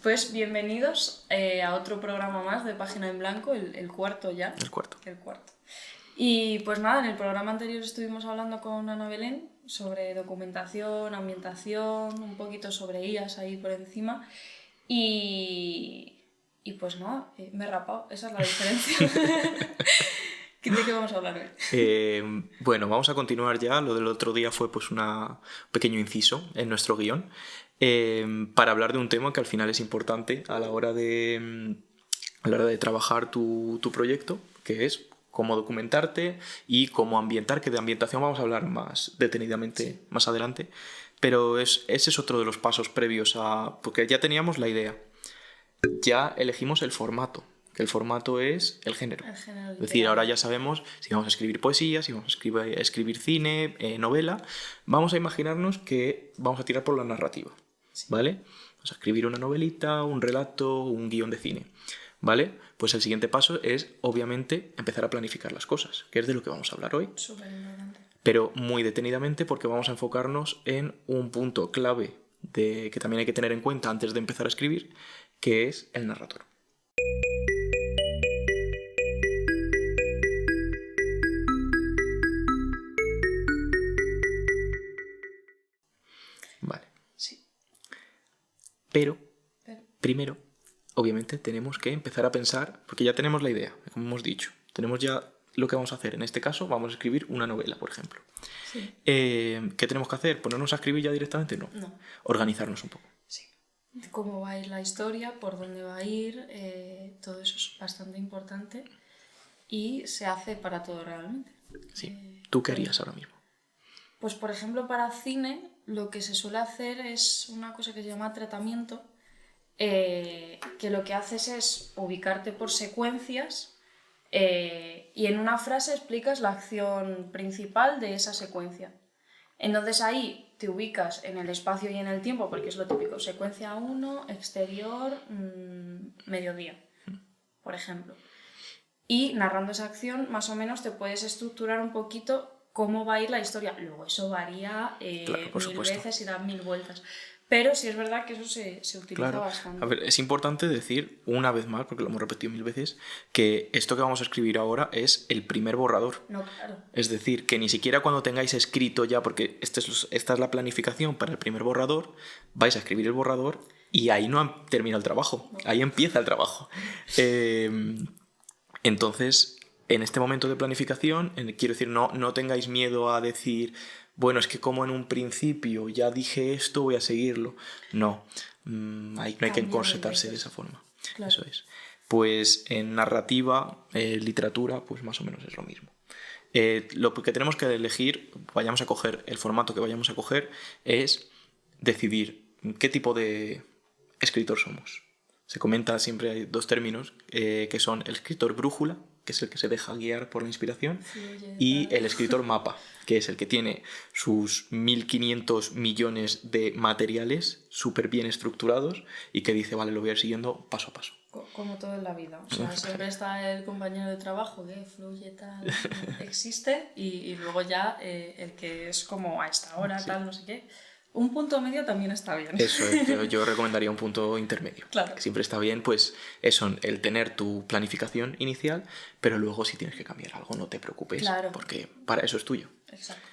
Pues bienvenidos a otro programa más de Página en Blanco, el cuarto ya. El cuarto. El cuarto. Y pues nada, en el programa anterior estuvimos hablando con Ana Belén sobre documentación, ambientación, un poquito sobre IAS ahí por encima. Y pues nada, me he rapado, esa es la diferencia. ¿De qué vamos a hablar hoy? Bueno, vamos a continuar ya. Lo del otro día fue pues un pequeño inciso en nuestro guión para hablar de un tema que al final es importante a la hora de trabajar tu proyecto, que es cómo documentarte y cómo ambientar, que de ambientación vamos a hablar más detenidamente más adelante, pero ese es otro de los pasos previos porque ya teníamos la idea, ya elegimos el formato, que el formato es el género. Es decir, ahora ya sabemos si vamos a escribir poesía, si vamos a escribir cine, novela. Vamos a imaginarnos que vamos a tirar por la narrativa, ¿vale? Vamos a escribir una novelita, un relato, un guión de cine, ¿vale? Pues el siguiente paso es, obviamente, empezar a planificar las cosas, que es de lo que vamos a hablar hoy. Súper importante. Pero muy detenidamente, porque vamos a enfocarnos en un punto clave que también hay que tener en cuenta antes de empezar a escribir, que es el narrador. Vale. Sí. Pero primero, obviamente, tenemos que empezar a pensar, porque ya tenemos la idea, como hemos dicho. Tenemos ya lo que vamos a hacer. En este caso, vamos a escribir una novela, por ejemplo. Sí. ¿Qué tenemos que hacer? ¿Ponernos a escribir ya directamente? No. Organizarnos un poco. Sí. Cómo va a ir la historia, por dónde va a ir, todo eso es bastante importante y se hace para todo realmente. Sí. ¿Tú qué harías ahora mismo? Pues por ejemplo para cine lo que se suele hacer es una cosa que se llama tratamiento, que lo que haces es ubicarte por secuencias y en una frase explicas la acción principal de esa secuencia. Entonces ahí te ubicas en el espacio y en el tiempo, porque es lo típico, secuencia 1, exterior, mediodía, por ejemplo. Y narrando esa acción, más o menos te puedes estructurar un poquito cómo va a ir la historia. Luego eso varía Claro, por mil supuesto. veces y da mil vueltas. Pero sí es verdad que eso se utiliza bastante. A ver, es importante decir una vez más, porque lo hemos repetido 1000 veces, que esto que vamos a escribir ahora es el primer borrador. No, claro. Es decir, que ni siquiera cuando tengáis escrito ya, porque esta es la planificación para el primer borrador, vais a escribir el borrador y ahí no termina el trabajo, ahí empieza el trabajo. Entonces, en este momento de planificación, quiero decir, no tengáis miedo a decir, bueno, es que como en un principio ya dije esto, voy a seguirlo. No, no hay que encorsetarse de esa forma. Claro. Eso es. Pues en narrativa, literatura, pues más o menos es lo mismo. Lo que tenemos que elegir, vayamos a coger el formato que vayamos a coger, es decidir qué tipo de escritor somos. Se comenta, siempre hay dos términos, que son el escritor brújula, que es el que se deja guiar por la inspiración, y el escritor mapa, que es el que tiene sus 1500 millones de materiales súper bien estructurados y que dice, vale, lo voy a ir siguiendo paso a paso. Como todo en la vida. O sea, siempre está el compañero de trabajo que fluye, tal, existe, y luego ya el que es como a esta hora, sí, tal, no sé qué. Un punto medio también está bien. Eso es, yo recomendaría un punto intermedio. Claro. Que siempre está bien, pues eso, el tener tu planificación inicial, pero luego si tienes que cambiar algo, no te preocupes, claro, porque para eso es tuyo. Exacto.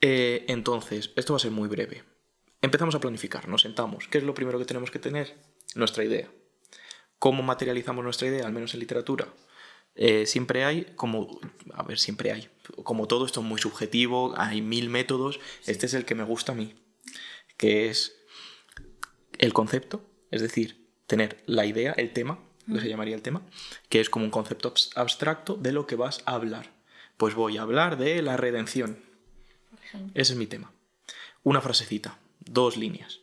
Entonces, esto va a ser muy breve. Empezamos a planificar, nos sentamos. ¿Qué es lo primero que tenemos que tener? Nuestra idea. ¿Cómo materializamos nuestra idea, al menos en literatura? Siempre hay, como todo esto es muy subjetivo, hay 1000 métodos, sí. Este es el que me gusta a mí, que es el concepto, es decir, tener la idea, el tema, que se llamaría el tema, que es como un concepto abstracto de lo que vas a hablar. Pues voy a hablar de la redención. Ese es mi tema. Una frasecita, 2 líneas.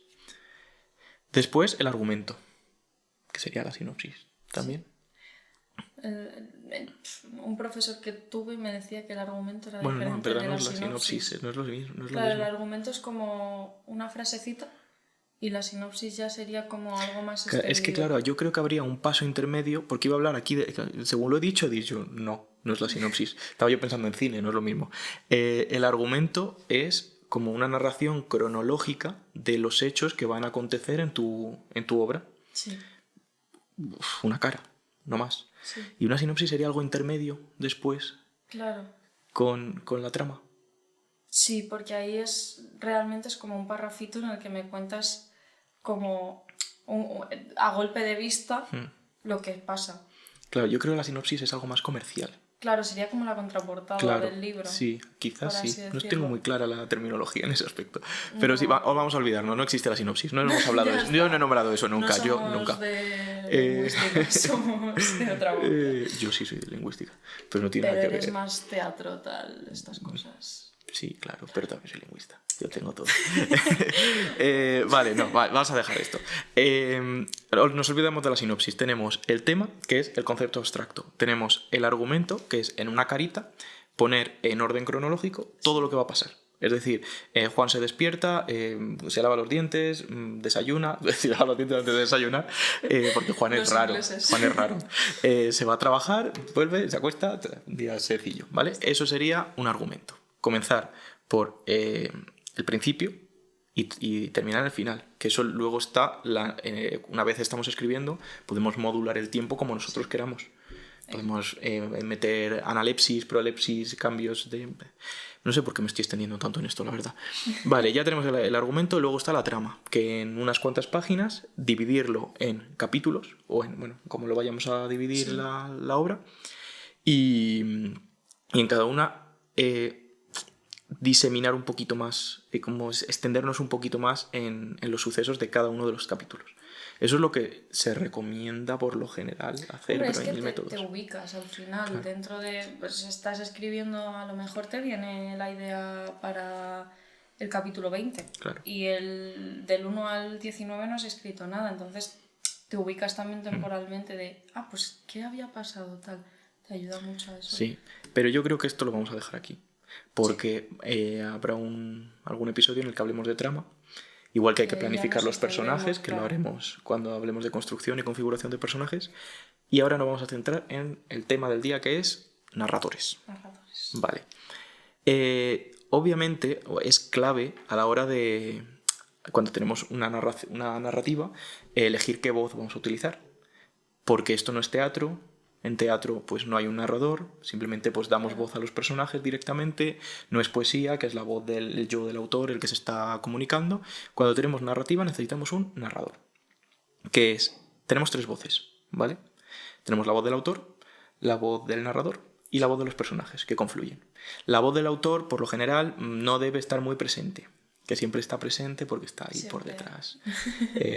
Después el argumento, que sería la sinopsis también. Un profesor que tuve me decía que el argumento era diferente. Bueno, no, pero no es la sinopsis, no es lo mismo. Claro, el argumento es como una frasecita y la sinopsis ya sería como algo más extendido. Es que claro, yo creo que habría un paso intermedio, porque iba a hablar aquí, según lo he dicho no es la sinopsis. Estaba yo pensando en cine, no es lo mismo. El argumento es como una narración cronológica de los hechos que van a acontecer en tu obra. Sí, Una cara, no más. sí, Y una sinopsis sería algo intermedio después claro. con la trama. Sí, porque ahí realmente es como un parrafito en el que me cuentas como a golpe de vista lo que pasa. Claro, yo creo que la sinopsis es algo más comercial. Claro, sería como la contraportada Claro, del libro. sí, quizás por así sí. No decirlo. tengo muy clara la terminología en ese aspecto. Pero sí, No. vamos a olvidarnos, no existe la sinopsis. No hemos hablado de eso. Yo no he nombrado eso nunca, No yo somos nunca. de Eh, lingüística, somos de otra boca. Yo sí soy de lingüística, pero no tiene Pero nada que eres ver. más teatro, tal, estas cosas. Sí, claro, pero también soy lingüista. Yo tengo todo. Vale, no, vamos a dejar esto. Nos olvidamos de la sinopsis. Tenemos el tema, que es el concepto abstracto. Tenemos el argumento, que es en una carita poner en orden cronológico todo lo que va a pasar. Es decir, Juan se despierta, se lava los dientes, desayuna, se lava los dientes antes de desayunar, porque Juan es Los raro. ingleses. Juan es raro. Se va a trabajar, vuelve, se acuesta, un día sencillo, ¿vale? Eso sería un argumento. Comenzar por el principio y terminar el final. Que eso luego está, una vez estamos escribiendo, podemos modular el tiempo como nosotros queramos. Podemos meter analepsis, prolepsis, cambios de... No sé por qué me estoy extendiendo tanto en esto, la verdad. Vale, ya tenemos el argumento, luego está la trama, que en unas cuantas páginas dividirlo en capítulos, o en, bueno, como lo vayamos a dividir la obra, y en cada una diseminar un poquito más, como extendernos un poquito más en los sucesos de cada uno de los capítulos. Eso es lo que se recomienda por lo general hacer, Hombre, pero hay mil métodos. Te ubicas al final, dentro de... Pues estás escribiendo, a lo mejor te viene la idea para el capítulo 20. Claro. Y del 1 al 19 no has escrito nada, entonces te ubicas también temporalmente de, pues, ¿qué había pasado? Tal. Te ayuda mucho a eso. Sí, pero yo creo que esto lo vamos a dejar aquí, porque habrá algún episodio en el que hablemos de trama. Igual que hay que planificar los personajes, que lo haremos cuando hablemos de construcción y configuración de personajes. Y ahora nos vamos a centrar en el tema del día, que es narradores. Vale. Obviamente es clave a la hora de, cuando tenemos una narrativa, elegir qué voz vamos a utilizar. Porque esto no es teatro. En teatro pues no hay un narrador, simplemente pues damos voz a los personajes directamente, no es poesía, que es la voz del yo del autor, el que se está comunicando. Cuando tenemos narrativa necesitamos un narrador, que es, tenemos tres voces, ¿vale? Tenemos la voz del autor, la voz del narrador y la voz de los personajes, que confluyen. La voz del autor, por lo general, no debe estar muy presente, que siempre está presente porque está ahí por detrás.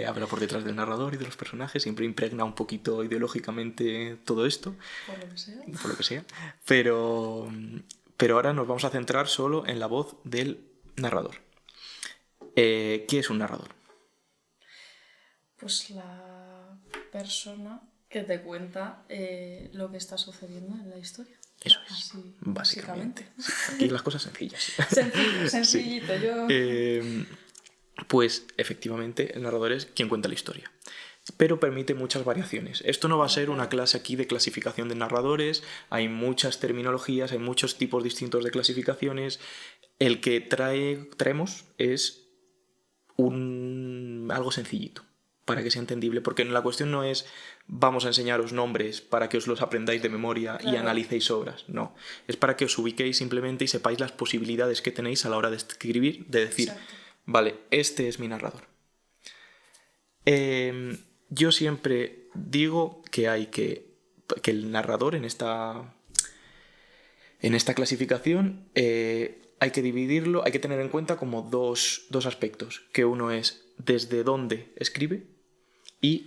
Habla por detrás del narrador y de los personajes, siempre impregna un poquito ideológicamente todo esto. Por lo que sea. Por lo que sea. Pero ahora nos vamos a centrar solo en la voz del narrador. ¿Qué es un narrador? Pues la persona que te cuenta lo que está sucediendo en la historia. Eso es, así, básicamente. Sí, aquí las cosas sencillas. Sencillito. Sí. Yo... Pues efectivamente el narrador es quien cuenta la historia, pero permite muchas variaciones. Esto no va a ser una clase aquí de clasificación de narradores, hay muchas terminologías, hay muchos tipos distintos de clasificaciones. El que traemos es algo sencillito, para que sea entendible, porque la cuestión no es vamos a enseñaros nombres para que os los aprendáis de memoria y analicéis obras, no, es para que os ubiquéis simplemente y sepáis las posibilidades que tenéis a la hora de escribir, de decir, vale, este es mi narrador. Yo siempre digo que hay que el narrador en esta clasificación hay que dividirlo, hay que tener en cuenta como dos aspectos, que uno es desde dónde escribe y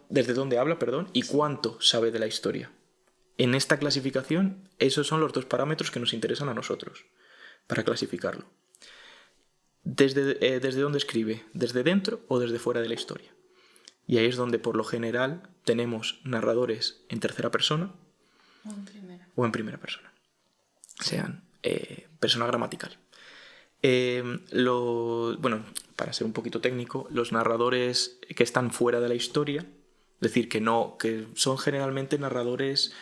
desde dónde habla, y cuánto sabe de la historia. En esta clasificación, esos son los dos parámetros que nos interesan a nosotros para clasificarlo. ¿Desde dónde escribe? ¿Desde dentro o desde fuera de la historia? Y ahí es donde por lo general tenemos narradores en tercera persona o en primera persona. Sean persona gramatical. Bueno, para ser un poquito técnico, los narradores que están fuera de la historia, es decir, que son generalmente narradores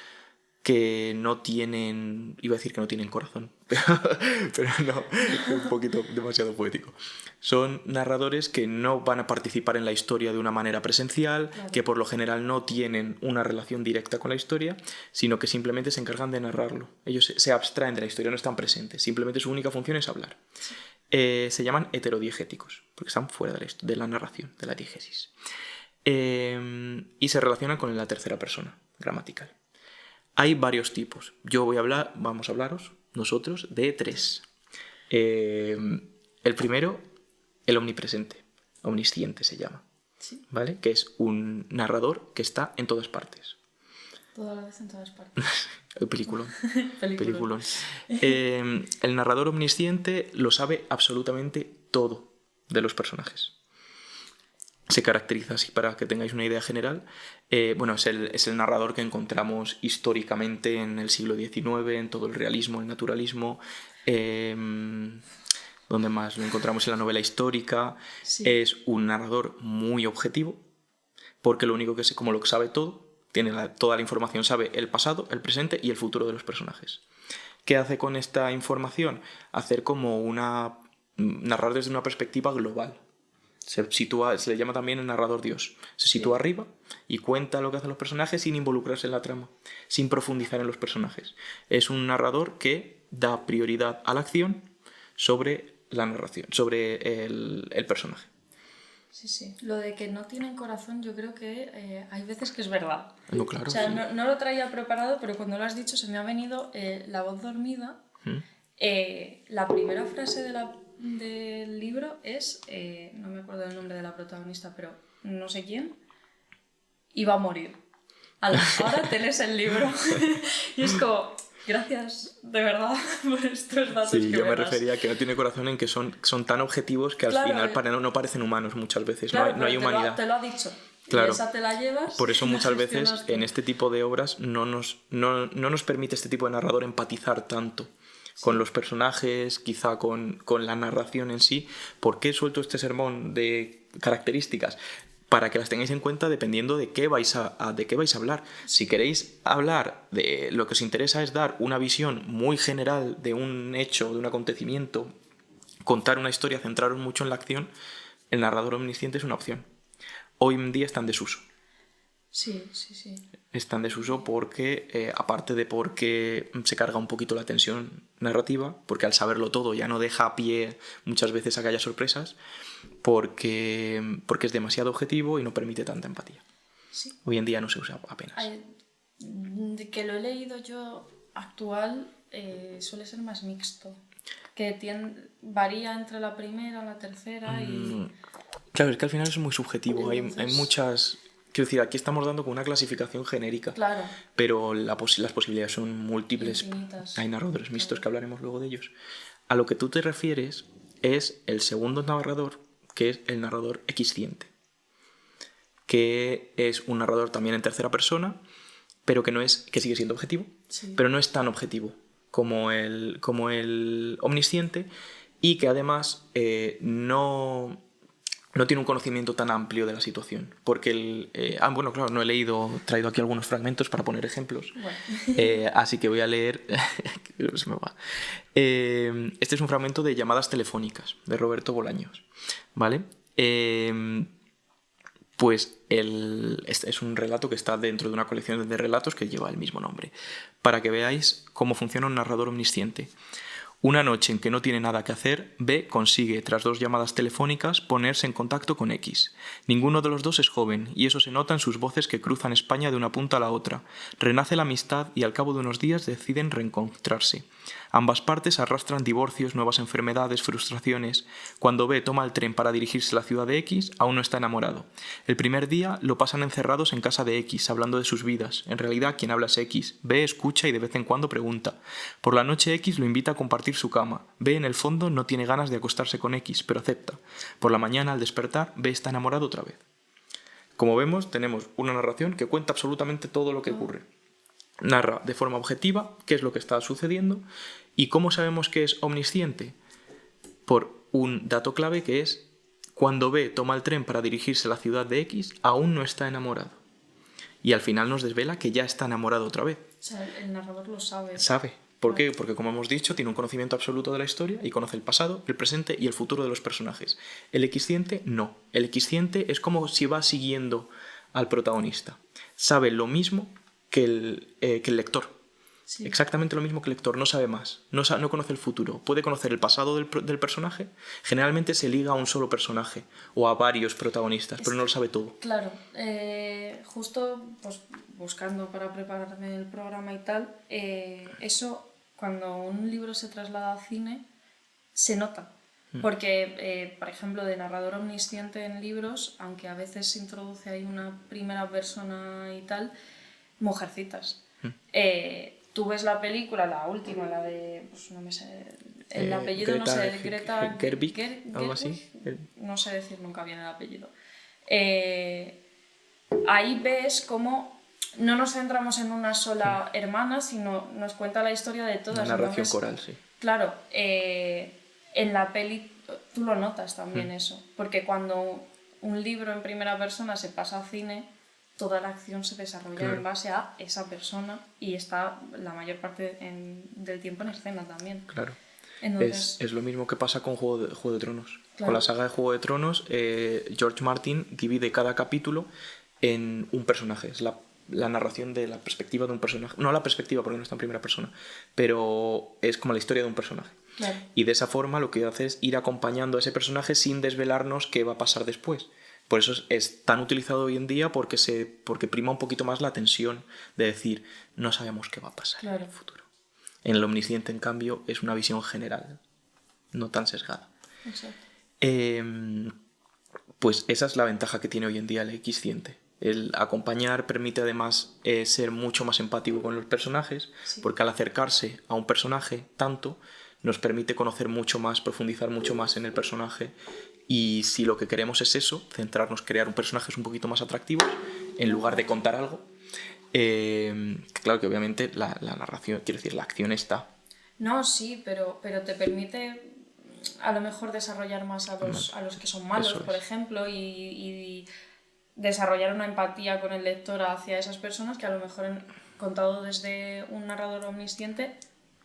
que no tienen, iba a decir que no tienen corazón, pero no, un poquito demasiado poético. Son narradores que no van a participar en la historia de una manera presencial, Claro. que por lo general no tienen una relación directa con la historia, sino que simplemente se encargan de narrarlo. Ellos se abstraen de la historia, no están presentes, simplemente su única función es hablar. Se llaman heterodiegéticos, porque están fuera de la narración, de la diegesis. Y se relacionan con la tercera persona, gramatical. Hay varios tipos. Vamos a hablaros nosotros de 3. El primero, el omnipresente, omnisciente se llama, Sí. ¿vale? Que es un narrador que está en todas partes. Toda la vez en todas partes. Peliculón. Peliculón. El narrador omnisciente lo sabe absolutamente todo de los personajes. Se caracteriza así, para que tengáis una idea general. Es el narrador que encontramos históricamente en el siglo XIX, en todo el realismo, el naturalismo. Donde más lo encontramos en la novela histórica. Sí. Es un narrador muy objetivo, porque lo único que como lo sabe todo, tiene toda la información, sabe el pasado, el presente y el futuro de los personajes. ¿Qué hace con esta información? Hacer como narrar desde una perspectiva global. Se le llama también el narrador Dios. Se sitúa arriba y cuenta lo que hacen los personajes sin involucrarse en la trama, sin profundizar en los personajes. Es un narrador que da prioridad a la acción sobre la narración, sobre el personaje. Sí. Lo de que no tienen corazón, yo creo que hay veces que es verdad. No, claro, o sea, sí. no lo traía preparado, pero cuando lo has dicho se me ha venido la voz dormida. La primera frase del libro es, no me acuerdo el nombre de la protagonista, pero no sé quién, y va a morir. Ahora tenés el libro. Y es como, gracias de verdad por estos datos. Sí, que yo me das. refería a que no tiene corazón, en que son tan objetivos que al Claro, final no parecen humanos muchas veces. Claro, no hay pero humanidad. te lo ha dicho. Claro. Y esa te la llevas. Por eso y la muchas veces gestionas tú. en este tipo de obras no nos permite este tipo de narrador empatizar tanto con los personajes, quizá con la narración en sí. ¿Por qué suelto este sermón de características? Para que las tengáis en cuenta dependiendo de qué vais a hablar. Si queréis hablar de lo que os interesa es dar una visión muy general de un hecho, de un acontecimiento, contar una historia, centraros mucho en la acción, el narrador omnisciente es una opción. Hoy en día está en desuso. Sí. Está en desuso porque, aparte de porque se carga un poquito la tensión narrativa, porque al saberlo todo ya no deja pie muchas veces a que haya sorpresas, porque es demasiado objetivo y no permite tanta empatía. Sí. Hoy en día no se usa apenas. De que lo he leído yo actual, suele ser más mixto. Que varía entre la primera y la tercera y... Claro, es que al final es muy subjetivo. Entonces... Hay muchas... Quiero decir, aquí estamos dando con una clasificación genérica. Claro. Pero las posibilidades son múltiples. Infinitas. Hay narradores mixtos que hablaremos luego de ellos. A lo que tú te refieres es el segundo narrador, que es el narrador equisciente. Que es un narrador también en tercera persona, pero que sigue siendo objetivo, Sí. pero no es tan objetivo como el omnisciente, y que además no tiene un conocimiento tan amplio de la situación. Porque claro, no he traído aquí algunos fragmentos para poner ejemplos. Bueno. Así que voy a leer... Se me va. Este es un fragmento de Llamadas telefónicas, de Roberto Bolaños. ¿Vale? Pues este es un relato que está dentro de una colección de relatos que lleva el mismo nombre, para que veáis cómo funciona un narrador omnisciente. Una noche en que no tiene nada que hacer, B consigue, tras 2 llamadas telefónicas, ponerse en contacto con X. Ninguno de los dos es joven, y eso se nota en sus voces que cruzan España de una punta a la otra. Renace la amistad y al cabo de unos días deciden reencontrarse. Ambas partes arrastran divorcios, nuevas enfermedades, frustraciones. Cuando B toma el tren para dirigirse a la ciudad de X, aún no está enamorado. El primer día lo pasan encerrados en casa de X, hablando de sus vidas. En realidad, quien habla es X. B escucha y de vez en cuando pregunta. Por la noche X lo invita a compartir su cama. B en el fondo no tiene ganas de acostarse con X, pero acepta. Por la mañana, al despertar, B está enamorado otra vez. Como vemos, tenemos una narración que cuenta absolutamente todo lo que ocurre. Narra de forma objetiva qué es lo que está sucediendo. ¿Y cómo sabemos que es omnisciente? Por un dato clave que es: cuando B toma el tren para dirigirse a la ciudad de X, aún no está enamorado. Y al final nos desvela que ya está enamorado otra vez. O sea, el narrador lo sabe. Sabe. ¿Por qué? Porque, como hemos dicho, tiene un conocimiento absoluto de la historia y conoce el pasado, el presente y el futuro de los personajes. El X-ciente no. El X-ciente es como si va siguiendo al protagonista. Sabe lo mismo que el lector. Sí. Exactamente lo mismo que el lector, no sabe más, no conoce el futuro, puede conocer el pasado del personaje, generalmente se liga a un solo personaje o a varios protagonistas, pero no lo sabe todo. Claro, justo pues, buscando para prepararme el programa y tal, eso cuando un libro se traslada a cine se nota. Porque, por ejemplo, de narrador omnisciente en libros, aunque a veces se introduce ahí una primera persona y tal, Mujercitas. Tú ves la película, la última, la de, pues no me sé, el apellido Greta, no sé, Greta Gerwig, algo así. No sé decir nunca bien el apellido. Ahí ves cómo no nos centramos en una sola hermana, sino nos cuenta la historia de todas. Una narración Entonces, coral, sí. claro, en la peli tú lo notas también eso, porque cuando un libro en primera persona se pasa a cine, toda la acción se desarrolla en base a esa persona y está la mayor parte del tiempo en escena también. Claro. Entonces, Es lo mismo que pasa con Juego de Tronos. Claro. Con la saga de Juego de Tronos, George Martin divide cada capítulo en un personaje. Es la narración de la perspectiva de un personaje. No la perspectiva porque no está en primera persona, pero es como la historia de un personaje. Claro. Y de esa forma lo que hace es ir acompañando a ese personaje sin desvelarnos qué va a pasar después. Por eso es tan utilizado hoy en día porque prima un poquito más la tensión de decir, no sabemos qué va a pasar en el futuro. En el omnisciente, en cambio, es una visión general, no tan sesgada. Exacto. Pues esa es la ventaja que tiene hoy en día el X-ciente. El acompañar permite además ser mucho más empático con los personajes, porque al acercarse a un personaje tanto, nos permite conocer mucho más, profundizar mucho más en el personaje. Y si lo que queremos es eso, centrarnos, crear un personajes un poquito más atractivos, en lugar de contar algo, claro que obviamente la narración, quiero decir, la acción está. No, sí, pero te permite a lo mejor desarrollar más a los que son malos, por ejemplo, y desarrollar una empatía con el lector hacia esas personas que a lo mejor contado desde un narrador omnisciente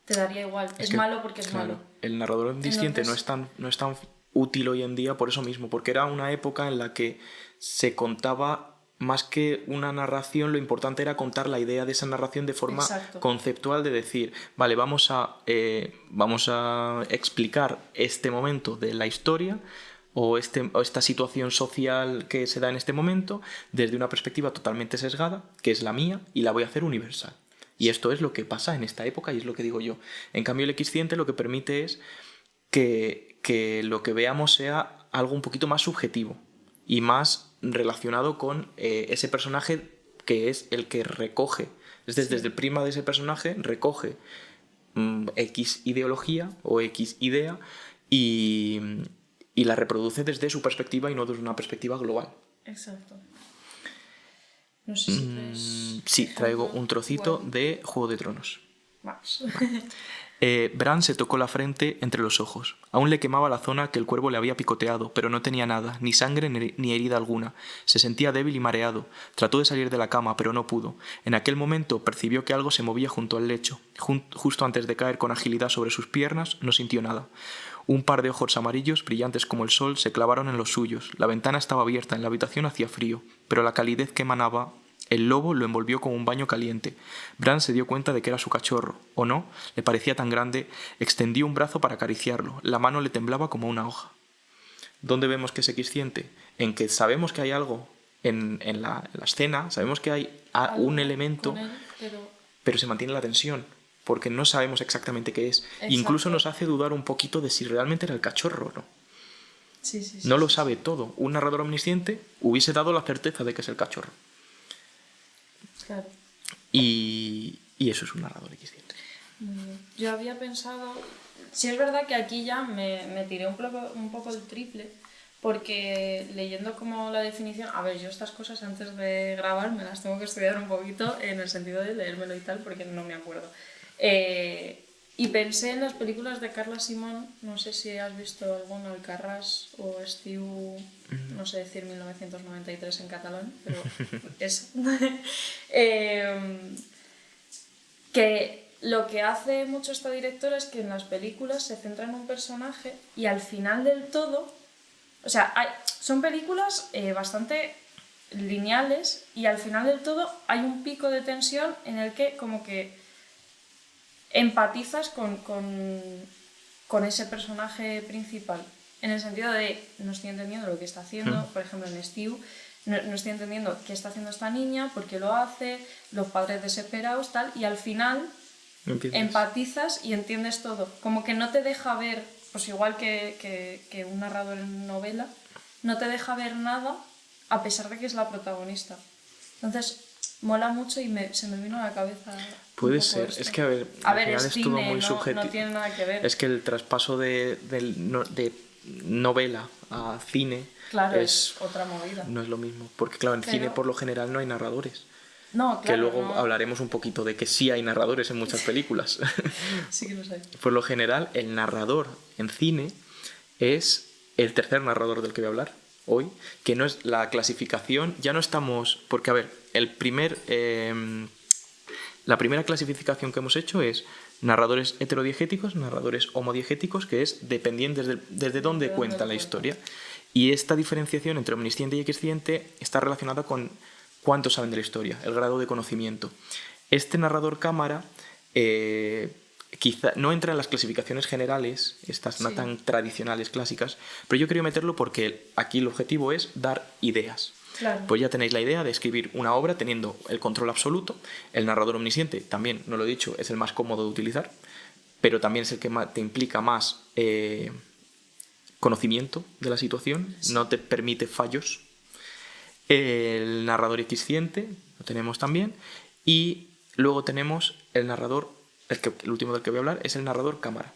te daría igual. Es malo porque es malo. El narrador omnisciente no es tan útil hoy en día por eso mismo, porque era una época en la que se contaba más que una narración, lo importante era contar la idea de esa narración de forma conceptual, de decir, vale, vamos a explicar este momento de la historia o esta situación social que se da en este momento desde una perspectiva totalmente sesgada, que es la mía, y la voy a hacer universal. Y esto es lo que pasa en esta época y es lo que digo yo. En cambio, el X-ciente lo que permite es que lo que veamos sea algo un poquito más subjetivo y más relacionado con ese personaje que es el que recoge. Desde el prisma de ese personaje recoge X ideología o X idea y la reproduce desde su perspectiva y no desde una perspectiva global. Exacto. No sé si traes... Sí, traigo un trocito de Juego de Tronos. Vamos. Bran se tocó la frente entre los ojos. Aún le quemaba la zona que el cuervo le había picoteado, pero no tenía nada, ni sangre ni herida alguna. Se sentía débil y mareado. Trató de salir de la cama, pero no pudo. En aquel momento percibió que algo se movía junto al lecho. Justo antes de caer con agilidad sobre sus piernas, no sintió nada. Un par de ojos amarillos, brillantes como el sol, se clavaron en los suyos. La ventana estaba abierta, en la habitación hacía frío, pero la calidez que emanaba el lobo lo envolvió como un baño caliente. Bran se dio cuenta de que era su cachorro. ¿O no? Le parecía tan grande. Extendió un brazo para acariciarlo. La mano le temblaba como una hoja. ¿Dónde vemos que es X-ciente? En que sabemos que hay algo en la escena, sabemos que hay un elemento, pero se mantiene la tensión, porque no sabemos exactamente qué es. Incluso nos hace dudar un poquito de si realmente era el cachorro o no. No lo sabe todo. Un narrador omnisciente hubiese dado la certeza de que es el cachorro. Claro. Y eso es un narrador X-ciente. Yo había pensado... Sí, es verdad que aquí ya me tiré un poco el triple, porque leyendo como la definición... A ver, yo estas cosas antes de grabar me las tengo que estudiar un poquito en el sentido de leérmelo y tal, porque no me acuerdo. Y pensé en las películas de Carla Simón, no sé si has visto alguna, Alcarràs o Estiu, no sé decir 1993 en catalán, pero eso. Que lo que hace mucho esta directora es que en las películas se centra en un personaje y al final del todo, o sea, son películas bastante lineales y al final del todo hay un pico de tensión en el que como que empatizas con ese personaje principal, en el sentido de no estoy entendiendo lo que está haciendo, por ejemplo en Stew, no estoy entendiendo qué está haciendo esta niña, por qué lo hace, los padres desesperados, tal, y al final empatizas y entiendes todo, como que no te deja ver, pues igual que un narrador en novela, no te deja ver nada a pesar de que es la protagonista. Entonces mola mucho y se me vino a la cabeza. Puede ser, esto. Es que al final es todo muy subjetivo. No tiene nada que ver. Es que el traspaso de novela a cine, claro, es otra movida. No es lo mismo, porque claro, en cine por lo general no hay narradores. No, claro, que luego hablaremos un poquito de que sí hay narradores en muchas películas. Sí que los hay. Por lo general, el narrador en cine es el tercer narrador del que voy a hablar hoy, que no es la clasificación, ya no estamos, porque a ver, la primera clasificación que hemos hecho es narradores heterodiegéticos, narradores homodiegéticos, que es dependientes desde dónde cuentan la historia. Y esta diferenciación entre omnisciente y exciente está relacionada con cuántos saben de la historia, el grado de conocimiento. Este narrador cámara quizá no entra en las clasificaciones generales, estas no tan tradicionales, clásicas, pero yo quería meterlo porque aquí el objetivo es dar ideas. Claro. Pues ya tenéis la idea de escribir una obra teniendo el control absoluto. El narrador omnisciente, también, no lo he dicho, es el más cómodo de utilizar, pero también es el que te implica más conocimiento de la situación, no te permite fallos. El narrador equisciente lo tenemos también, y luego tenemos el narrador, el último del que voy a hablar es el narrador cámara.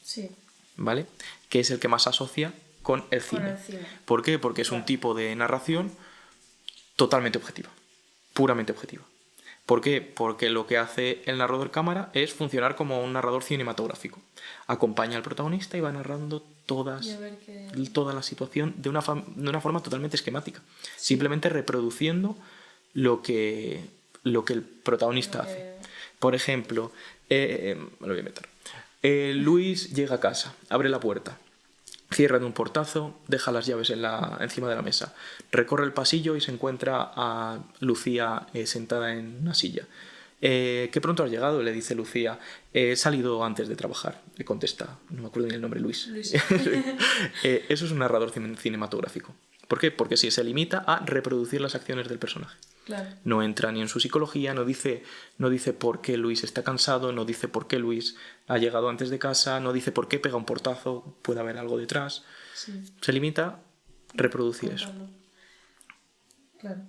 Sí. ¿Vale? Que es el que más asocia con el cine. ¿Por qué? Porque es un tipo de narración totalmente objetiva, puramente objetiva. ¿Por qué? Porque lo que hace el narrador cámara es funcionar como un narrador cinematográfico. Acompaña al protagonista y va narrando toda la situación de una forma totalmente esquemática. Sí. Simplemente reproduciendo lo que el protagonista hace. Por ejemplo, me lo voy a meter. Luis llega a casa, abre la puerta, cierra de un portazo, deja las llaves encima de la mesa, recorre el pasillo y se encuentra a Lucía sentada en una silla. ¿Qué pronto has llegado?, le dice Lucía. He salido antes de trabajar, le contesta, no me acuerdo ni el nombre, Luis. Eso es un narrador cinematográfico. ¿Por qué? Porque se limita a reproducir las acciones del personaje. Claro. No entra ni en su psicología, no dice por qué Luis está cansado, no dice por qué Luis ha llegado antes de casa, no dice por qué pega un portazo, puede haber algo detrás. Sí. Se limita a reproducir eso. Claro.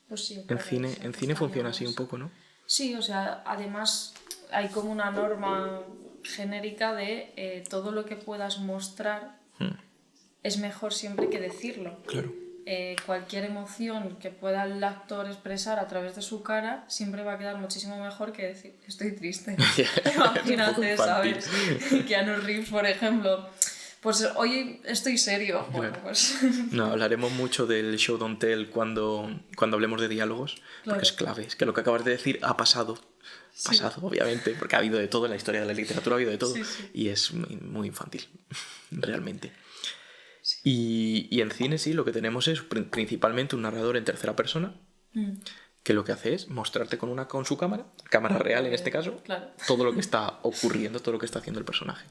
Pues sí, en cine funciona así un poco, ¿no? Sí, o sea, además hay como una norma genérica de todo lo que puedas mostrar es mejor siempre que decirlo. Claro. Cualquier emoción que pueda el actor expresar a través de su cara siempre va a quedar muchísimo mejor que decir estoy triste. Imagínate, ¿sabes? Keanu Reeves, por ejemplo, pues hoy estoy serio. Claro. Bueno, pues... No, hablaremos mucho del show don't tell cuando hablemos de diálogos, porque es clave, es que lo que acabas de decir ha pasado, obviamente, porque ha habido de todo en la historia de la literatura, ha habido de todo, y es muy, muy infantil, realmente. Y en cine sí, lo que tenemos es principalmente un narrador en tercera persona, que lo que hace es mostrarte con su cámara real en este caso, todo lo que está ocurriendo, todo lo que está haciendo el personaje.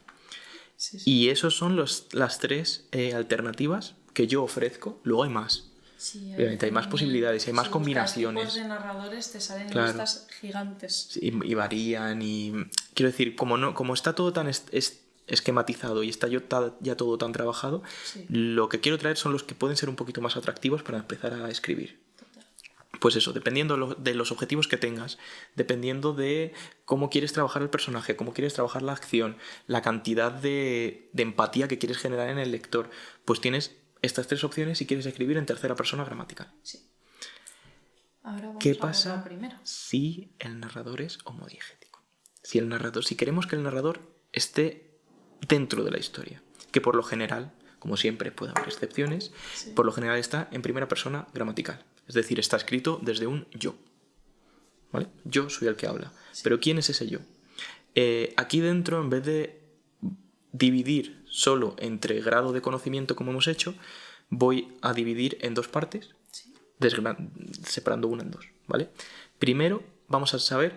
Sí. Y esos son las tres alternativas que yo ofrezco. Luego hay más. Sí, obviamente hay más posibilidades, hay más combinaciones. Tipos de narradores te salen listas gigantes. Sí, y varían y... Quiero decir, como está todo tan esquematizado y está ya todo tan trabajado, lo que quiero traer son los que pueden ser un poquito más atractivos para empezar a escribir. Total. Pues eso, dependiendo de los objetivos que tengas, dependiendo de cómo quieres trabajar el personaje, cómo quieres trabajar la acción, la cantidad de empatía que quieres generar en el lector, pues tienes estas tres opciones si quieres escribir en tercera persona gramatical. Sí. Ahora vamos ¿Qué a pasa la primera? si el narrador es homodiegético? Si queremos que el narrador esté dentro de la historia, que por lo general, como siempre puede haber excepciones, por lo general está en primera persona gramatical. Es decir, está escrito desde un yo. ¿Vale? Yo soy el que habla. Pero ¿quién es ese yo? Aquí dentro, en vez de dividir solo entre grado de conocimiento como hemos hecho, voy a dividir en dos partes, Sí. separando una en dos, ¿vale? Primero vamos a saber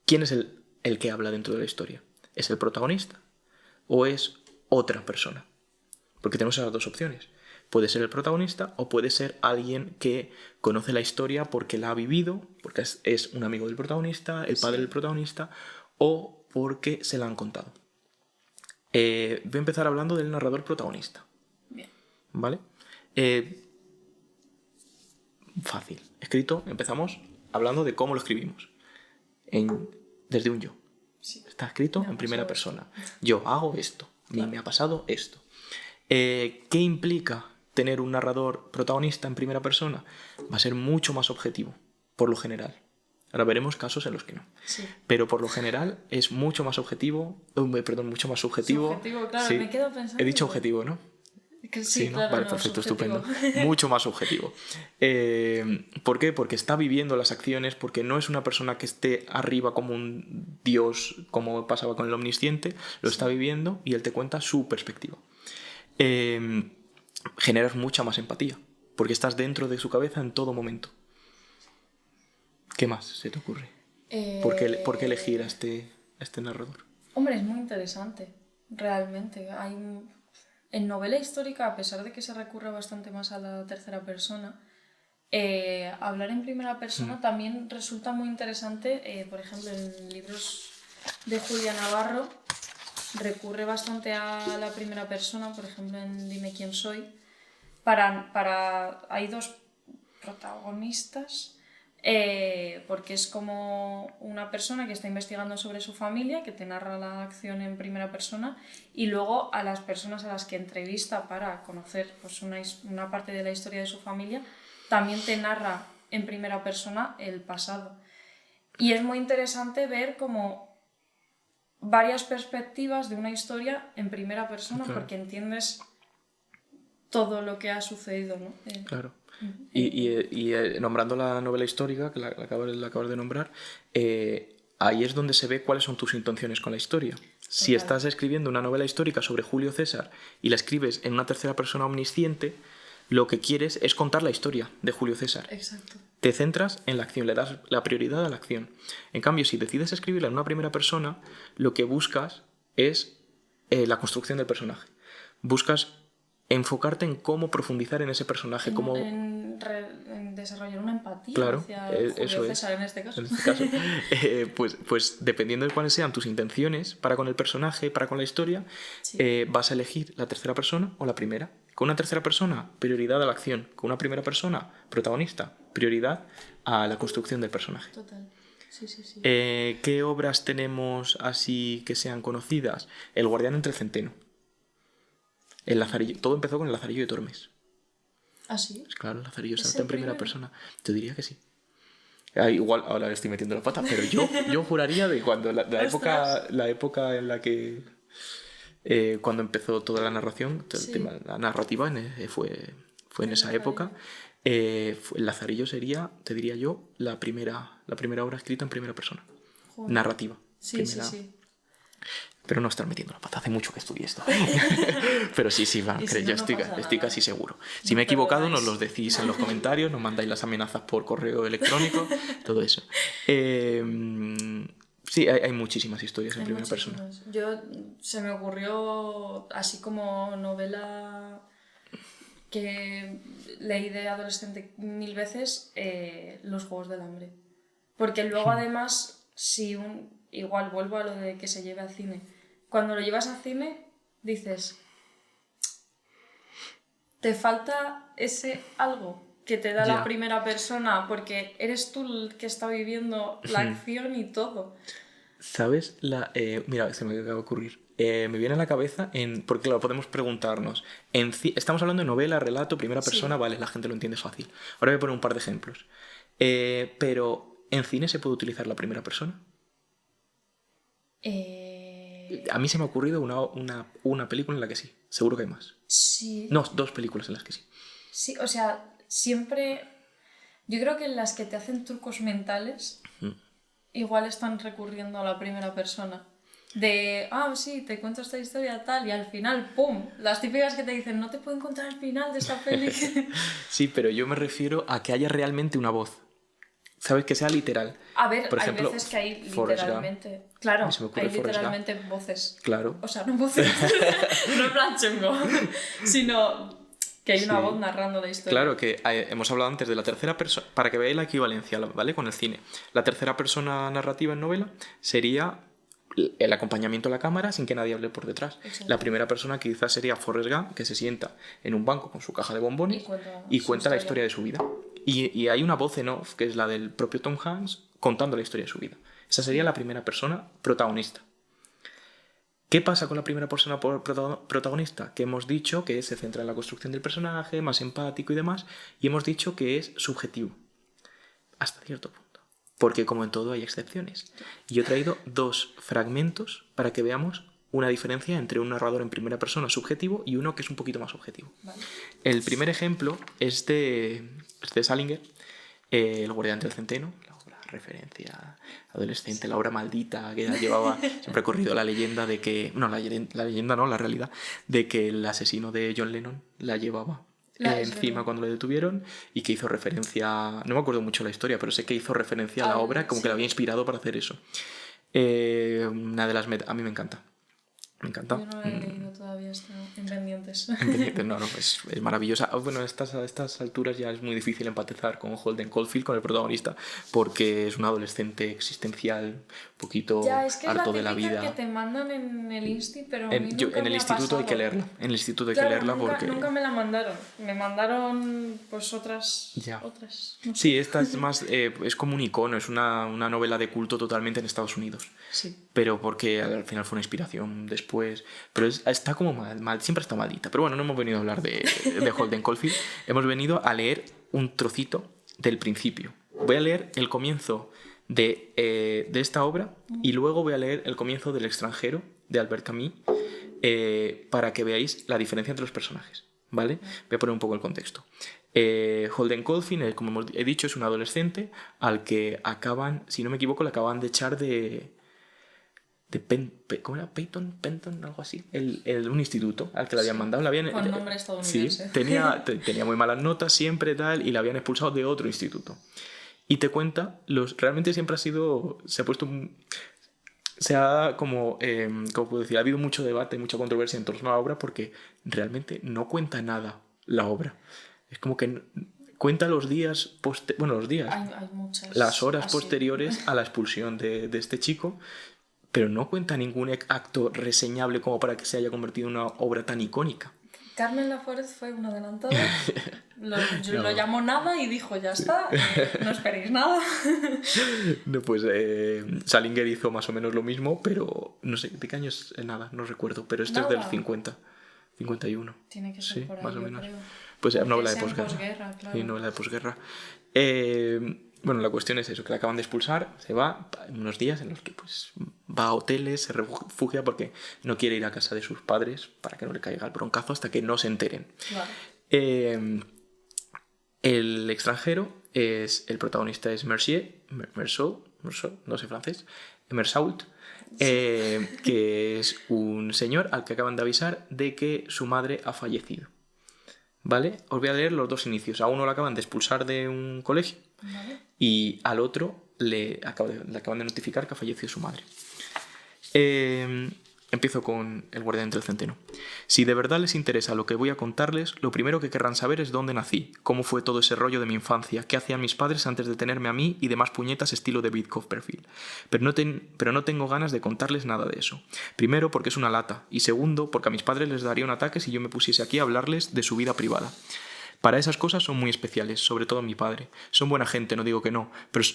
quién es el que habla dentro de la historia. ¿Es el protagonista o es otra persona? Porque tenemos esas dos opciones. Puede ser el protagonista o puede ser alguien que conoce la historia porque la ha vivido, porque es un amigo del protagonista, el padre del protagonista, o porque se la han contado. Voy a empezar hablando del narrador protagonista. Bien. ¿Vale? Fácil. Escrito, empezamos hablando de cómo lo escribimos. Desde un yo. Sí. Está escrito Me ha en primera pasado persona. Yo hago esto. Claro. Me ha pasado esto. ¿Qué implica tener un narrador protagonista en primera persona? Va a ser mucho más objetivo, por lo general. Ahora veremos casos en los que no. Sí. Pero por lo general es mucho más objetivo, mucho más subjetivo. Subjetivo, claro, Sí. me quedo pensando. He dicho objetivo, ¿no? Que sí, ¿no? claro, Vale, no, perfecto, subjetivo. estupendo. Mucho más objetivo. ¿Por qué? Porque está viviendo las acciones, porque no es una persona que esté arriba como un dios, como pasaba con el omnisciente, lo está viviendo y él te cuenta su perspectiva. Generas mucha más empatía, porque estás dentro de su cabeza en todo momento. ¿Qué más se te ocurre? ¿Por qué elegir a este narrador? Hombre, es muy interesante, realmente. En novela histórica, a pesar de que se recurre bastante más a la tercera persona, hablar en primera persona también resulta muy interesante. Por ejemplo, en libros de Julia Navarro recurre bastante a la primera persona, por ejemplo en Dime quién soy. Hay dos protagonistas, porque es como una persona que está investigando sobre su familia, que te narra la acción en primera persona, y luego a las personas a las que entrevista para conocer pues, una parte de la historia de su familia, también te narra en primera persona el pasado. Y es muy interesante ver como varias perspectivas de una historia en primera persona, Claro. porque entiendes todo lo que ha sucedido, ¿no? Claro. Y nombrando la novela histórica, que la acabas de nombrar, ahí es donde se ve cuáles son tus intenciones con la historia. Si Total. estás escribiendo una novela histórica sobre Julio César y la escribes en una tercera persona omnisciente, lo que quieres es contar la historia de Julio César. Exacto. Te centras en la acción, le das la prioridad a la acción. En cambio, si decides escribirla en una primera persona, lo que buscas es la construcción del personaje. Buscas enfocarte en cómo profundizar en ese personaje, en desarrollar una empatía claro, hacia eso Julio César en este caso. En este caso. Pues dependiendo de cuáles sean tus intenciones para con el personaje, para con la historia, Sí. vas a elegir la tercera persona o la primera. Con una tercera persona, prioridad a la acción. Con una primera persona, protagonista, prioridad a la construcción del personaje. Total. Sí, sí, sí. ¿Qué obras tenemos así que sean conocidas? El guardián entre el centeno. El Lazarillo. Todo empezó con el Lazarillo de Tormes. ¿Ah, sí? Pues claro, el Lazarillo ¿Es salta el en primera primero? persona. Te diría que sí. Igual ahora le estoy metiendo la pata, pero yo juraría de cuando la época en la que cuando empezó toda la narración, todo el Sí. tema, la narrativa fue en esa época. El Lazarillo sería, te diría yo, la primera obra escrita en primera persona. Joder. Narrativa. Sí, primera. sí, sí. Pero no estar metiendo la pata, hace mucho que estudié esto. Pero sí, va, Y si no, yo no estoy pasa casi nada. seguro. Si No me he equivocado, nos perdonáis. los decís en los comentarios, nos mandáis las amenazas por correo electrónico, todo eso. Sí, hay muchísimas historias en Hay primera persona. muchísimas. Se me ocurrió, así como novela que leí de adolescente 1000 veces, Los Juegos del Hambre. Porque luego además, igual vuelvo a lo de que se lleve al cine. Cuando lo llevas al cine, dices, te falta ese algo que te da Ya. la primera persona, porque eres tú el que está viviendo la acción y todo. ¿Sabes? Mira, se me acaba de ocurrir. Me viene a la cabeza, porque claro, podemos preguntarnos. Estamos hablando de novela, relato, primera Sí. persona, vale, la gente lo entiende fácil. Ahora voy a poner un par de ejemplos. Pero, ¿en cine se puede utilizar la primera persona? A mí se me ha ocurrido una película en la que sí. Seguro que hay más. Sí. No, 2 películas en las que sí. Sí, o sea, siempre... Yo creo que en las que te hacen trucos mentales, igual están recurriendo a la primera persona. Sí, te cuento esta historia tal, y al final, ¡pum! Las típicas que te dicen, no te pueden contar el final de esta peli. Sí, pero yo me refiero a que haya realmente una voz. ¿Sabes? Que sea literal. A ver, Por hay ejemplo, veces que hay Forrest Gump. literalmente... A Claro, mí se me ocurre hay Forrest Gump. literalmente voces. Claro. O sea, no voces, no en plan chungo, sino que hay una voz Sí. narrando la historia. Claro que hemos hablado antes de la tercera persona, para que veáis la equivalencia, ¿vale? Con el cine. La tercera persona narrativa en novela sería el acompañamiento a la cámara sin que nadie hable por detrás. Exacto. La primera persona quizás sería Forrest Gump, que se sienta en un banco con su caja de bombones y cuenta la historia de su vida. Y hay una voz en off, que es la del propio Tom Hanks, contando la historia de su vida. Esa sería la primera persona protagonista. ¿Qué pasa con la primera persona protagonista? Que hemos dicho que se centra en la construcción del personaje, más empático y demás, y hemos dicho que es subjetivo. Hasta cierto punto. Porque como en todo hay excepciones. Y yo he traído 2 fragmentos para que veamos una diferencia entre un narrador en primera persona subjetivo y uno que es un poquito más objetivo. Vale. El primer ejemplo es de Salinger, El guardián del centeno, la obra referencia adolescente, la obra maldita que ya llevaba, siempre ha corrido la leyenda de que, no, la leyenda no, la realidad, de que el asesino de John Lennon la llevaba encima cuando le detuvieron y que hizo referencia, no me acuerdo mucho la historia, pero sé que hizo referencia a la obra como que la había inspirado para hacer eso. Una de las a mí me encanta. Me encanta. Yo no la he leído todavía, está en pendientes. No, es maravillosa. Bueno, a estas alturas ya es muy difícil empatizar con Holden Caulfield, con el protagonista, porque es un adolescente existencial, un poquito Ya, es que harto es de la vida. que te mandan en el Insti, pero En el instituto hay que leerla. En el instituto hay que leerla porque... Nunca me la mandaron. Me mandaron pues otras... Ya. otras no sé. Sí, esta es más... es como un icono, es una novela de culto totalmente en Estados Unidos. Sí. Pero porque al final fue una inspiración después. Pero está como mal, siempre está maldita. Pero bueno, no hemos venido a hablar de Holden Caulfield. Hemos venido a leer un trocito del principio. Voy a leer el comienzo de esta obra y luego voy a leer el comienzo del extranjero de Albert Camus para que veáis la diferencia entre los personajes. ¿Vale? Voy a poner un poco el contexto. Holden Caulfield, como he dicho, es un adolescente al que acaban, si no me equivoco, le acaban de echar ¿cómo era? Penton, algo así. Un instituto al que le habían mandado. Con nombre estadounidense. Sí, tenía muy malas notas siempre tal, y le habían expulsado de otro instituto. Y te cuenta, realmente siempre se ha puesto ¿cómo puedo decir? Ha habido mucho debate, mucha controversia en torno a la obra porque realmente no cuenta nada la obra. Es como que cuenta los días, Hay muchas las horas así. Posteriores a la expulsión de este chico, pero no cuenta ningún acto reseñable como para que se haya convertido en una obra tan icónica. Carmen Laforet fue una adelantada. Lo llamó nada y dijo, ya está, no esperéis nada. No, pues Salinger hizo más o menos lo mismo, pero no sé, ¿de qué año es? Nada, no recuerdo, pero esto es del 50, 51. Tiene que ser por ahí, más o menos. Creo. Pues Porque novela de es en posguerra. claro. Sí, novela de posguerra. Bueno, la cuestión es eso, que la acaban de expulsar, se va unos días en los que pues va a hoteles, se refugia porque no quiere ir a casa de sus padres para que no le caiga el broncazo hasta que no se enteren. Claro. El extranjero el protagonista es Mersault, no sé francés, Mersault, que es un señor al que acaban de avisar de que su madre ha fallecido. ¿Vale? Os voy a leer los 2 inicios. A uno lo acaban de expulsar de un colegio, ¿Vale? Y al otro le acaban de notificar que ha fallecido su madre. Empiezo con El guardián del centeno. Si de verdad les interesa lo que voy a contarles, lo primero que querrán saber es dónde nací, cómo fue todo ese rollo de mi infancia, qué hacían mis padres antes de tenerme a mí y demás puñetas estilo David Copperfield. Pero no tengo ganas de contarles nada de eso. Primero, porque es una lata, y segundo, porque a mis padres les daría un ataque si yo me pusiese aquí a hablarles de su vida privada. Para esas cosas son muy especiales, sobre todo mi padre. Son buena gente, no digo que no,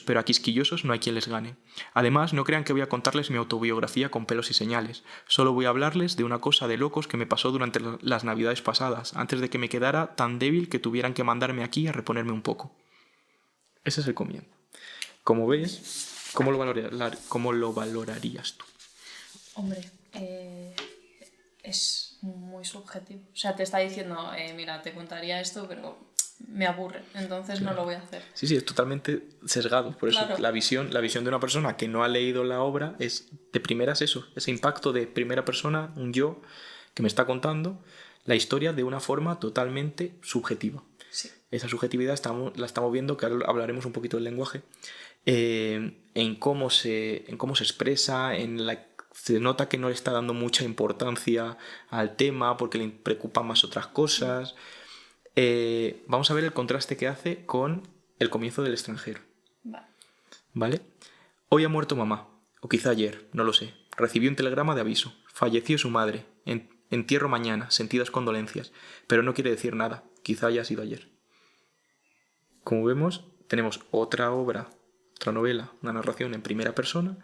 pero a quisquillosos no hay quien les gane. Además, no crean que voy a contarles mi autobiografía con pelos y señales. Solo voy a hablarles de una cosa de locos que me pasó durante las navidades pasadas, antes de que me quedara tan débil que tuvieran que mandarme aquí a reponerme un poco. Ese es el comienzo. Como ves, ¿cómo lo valorarías tú? Hombre, es muy subjetivo. O sea, te está diciendo, mira, te contaría esto, pero me aburre, entonces no lo voy a hacer. Sí, es totalmente sesgado. Por eso Claro. la visión de una persona que no ha leído la obra es de primeras eso, ese impacto de primera persona, un yo que me está contando la historia de una forma totalmente subjetiva. Sí. Esa subjetividad la estamos viendo, que ahora hablaremos un poquito del lenguaje, en cómo se expresa, se nota que no le está dando mucha importancia al tema porque le preocupan más otras cosas. Vamos a ver el contraste que hace con el comienzo del extranjero. Vale. ¿Vale? Hoy ha muerto mamá, o quizá ayer, no lo sé. Recibió un telegrama de aviso. Falleció su madre. Entierro mañana, sentidas condolencias. Pero no quiere decir nada. Quizá haya sido ayer. Como vemos, tenemos otra obra, otra novela, una narración en primera persona.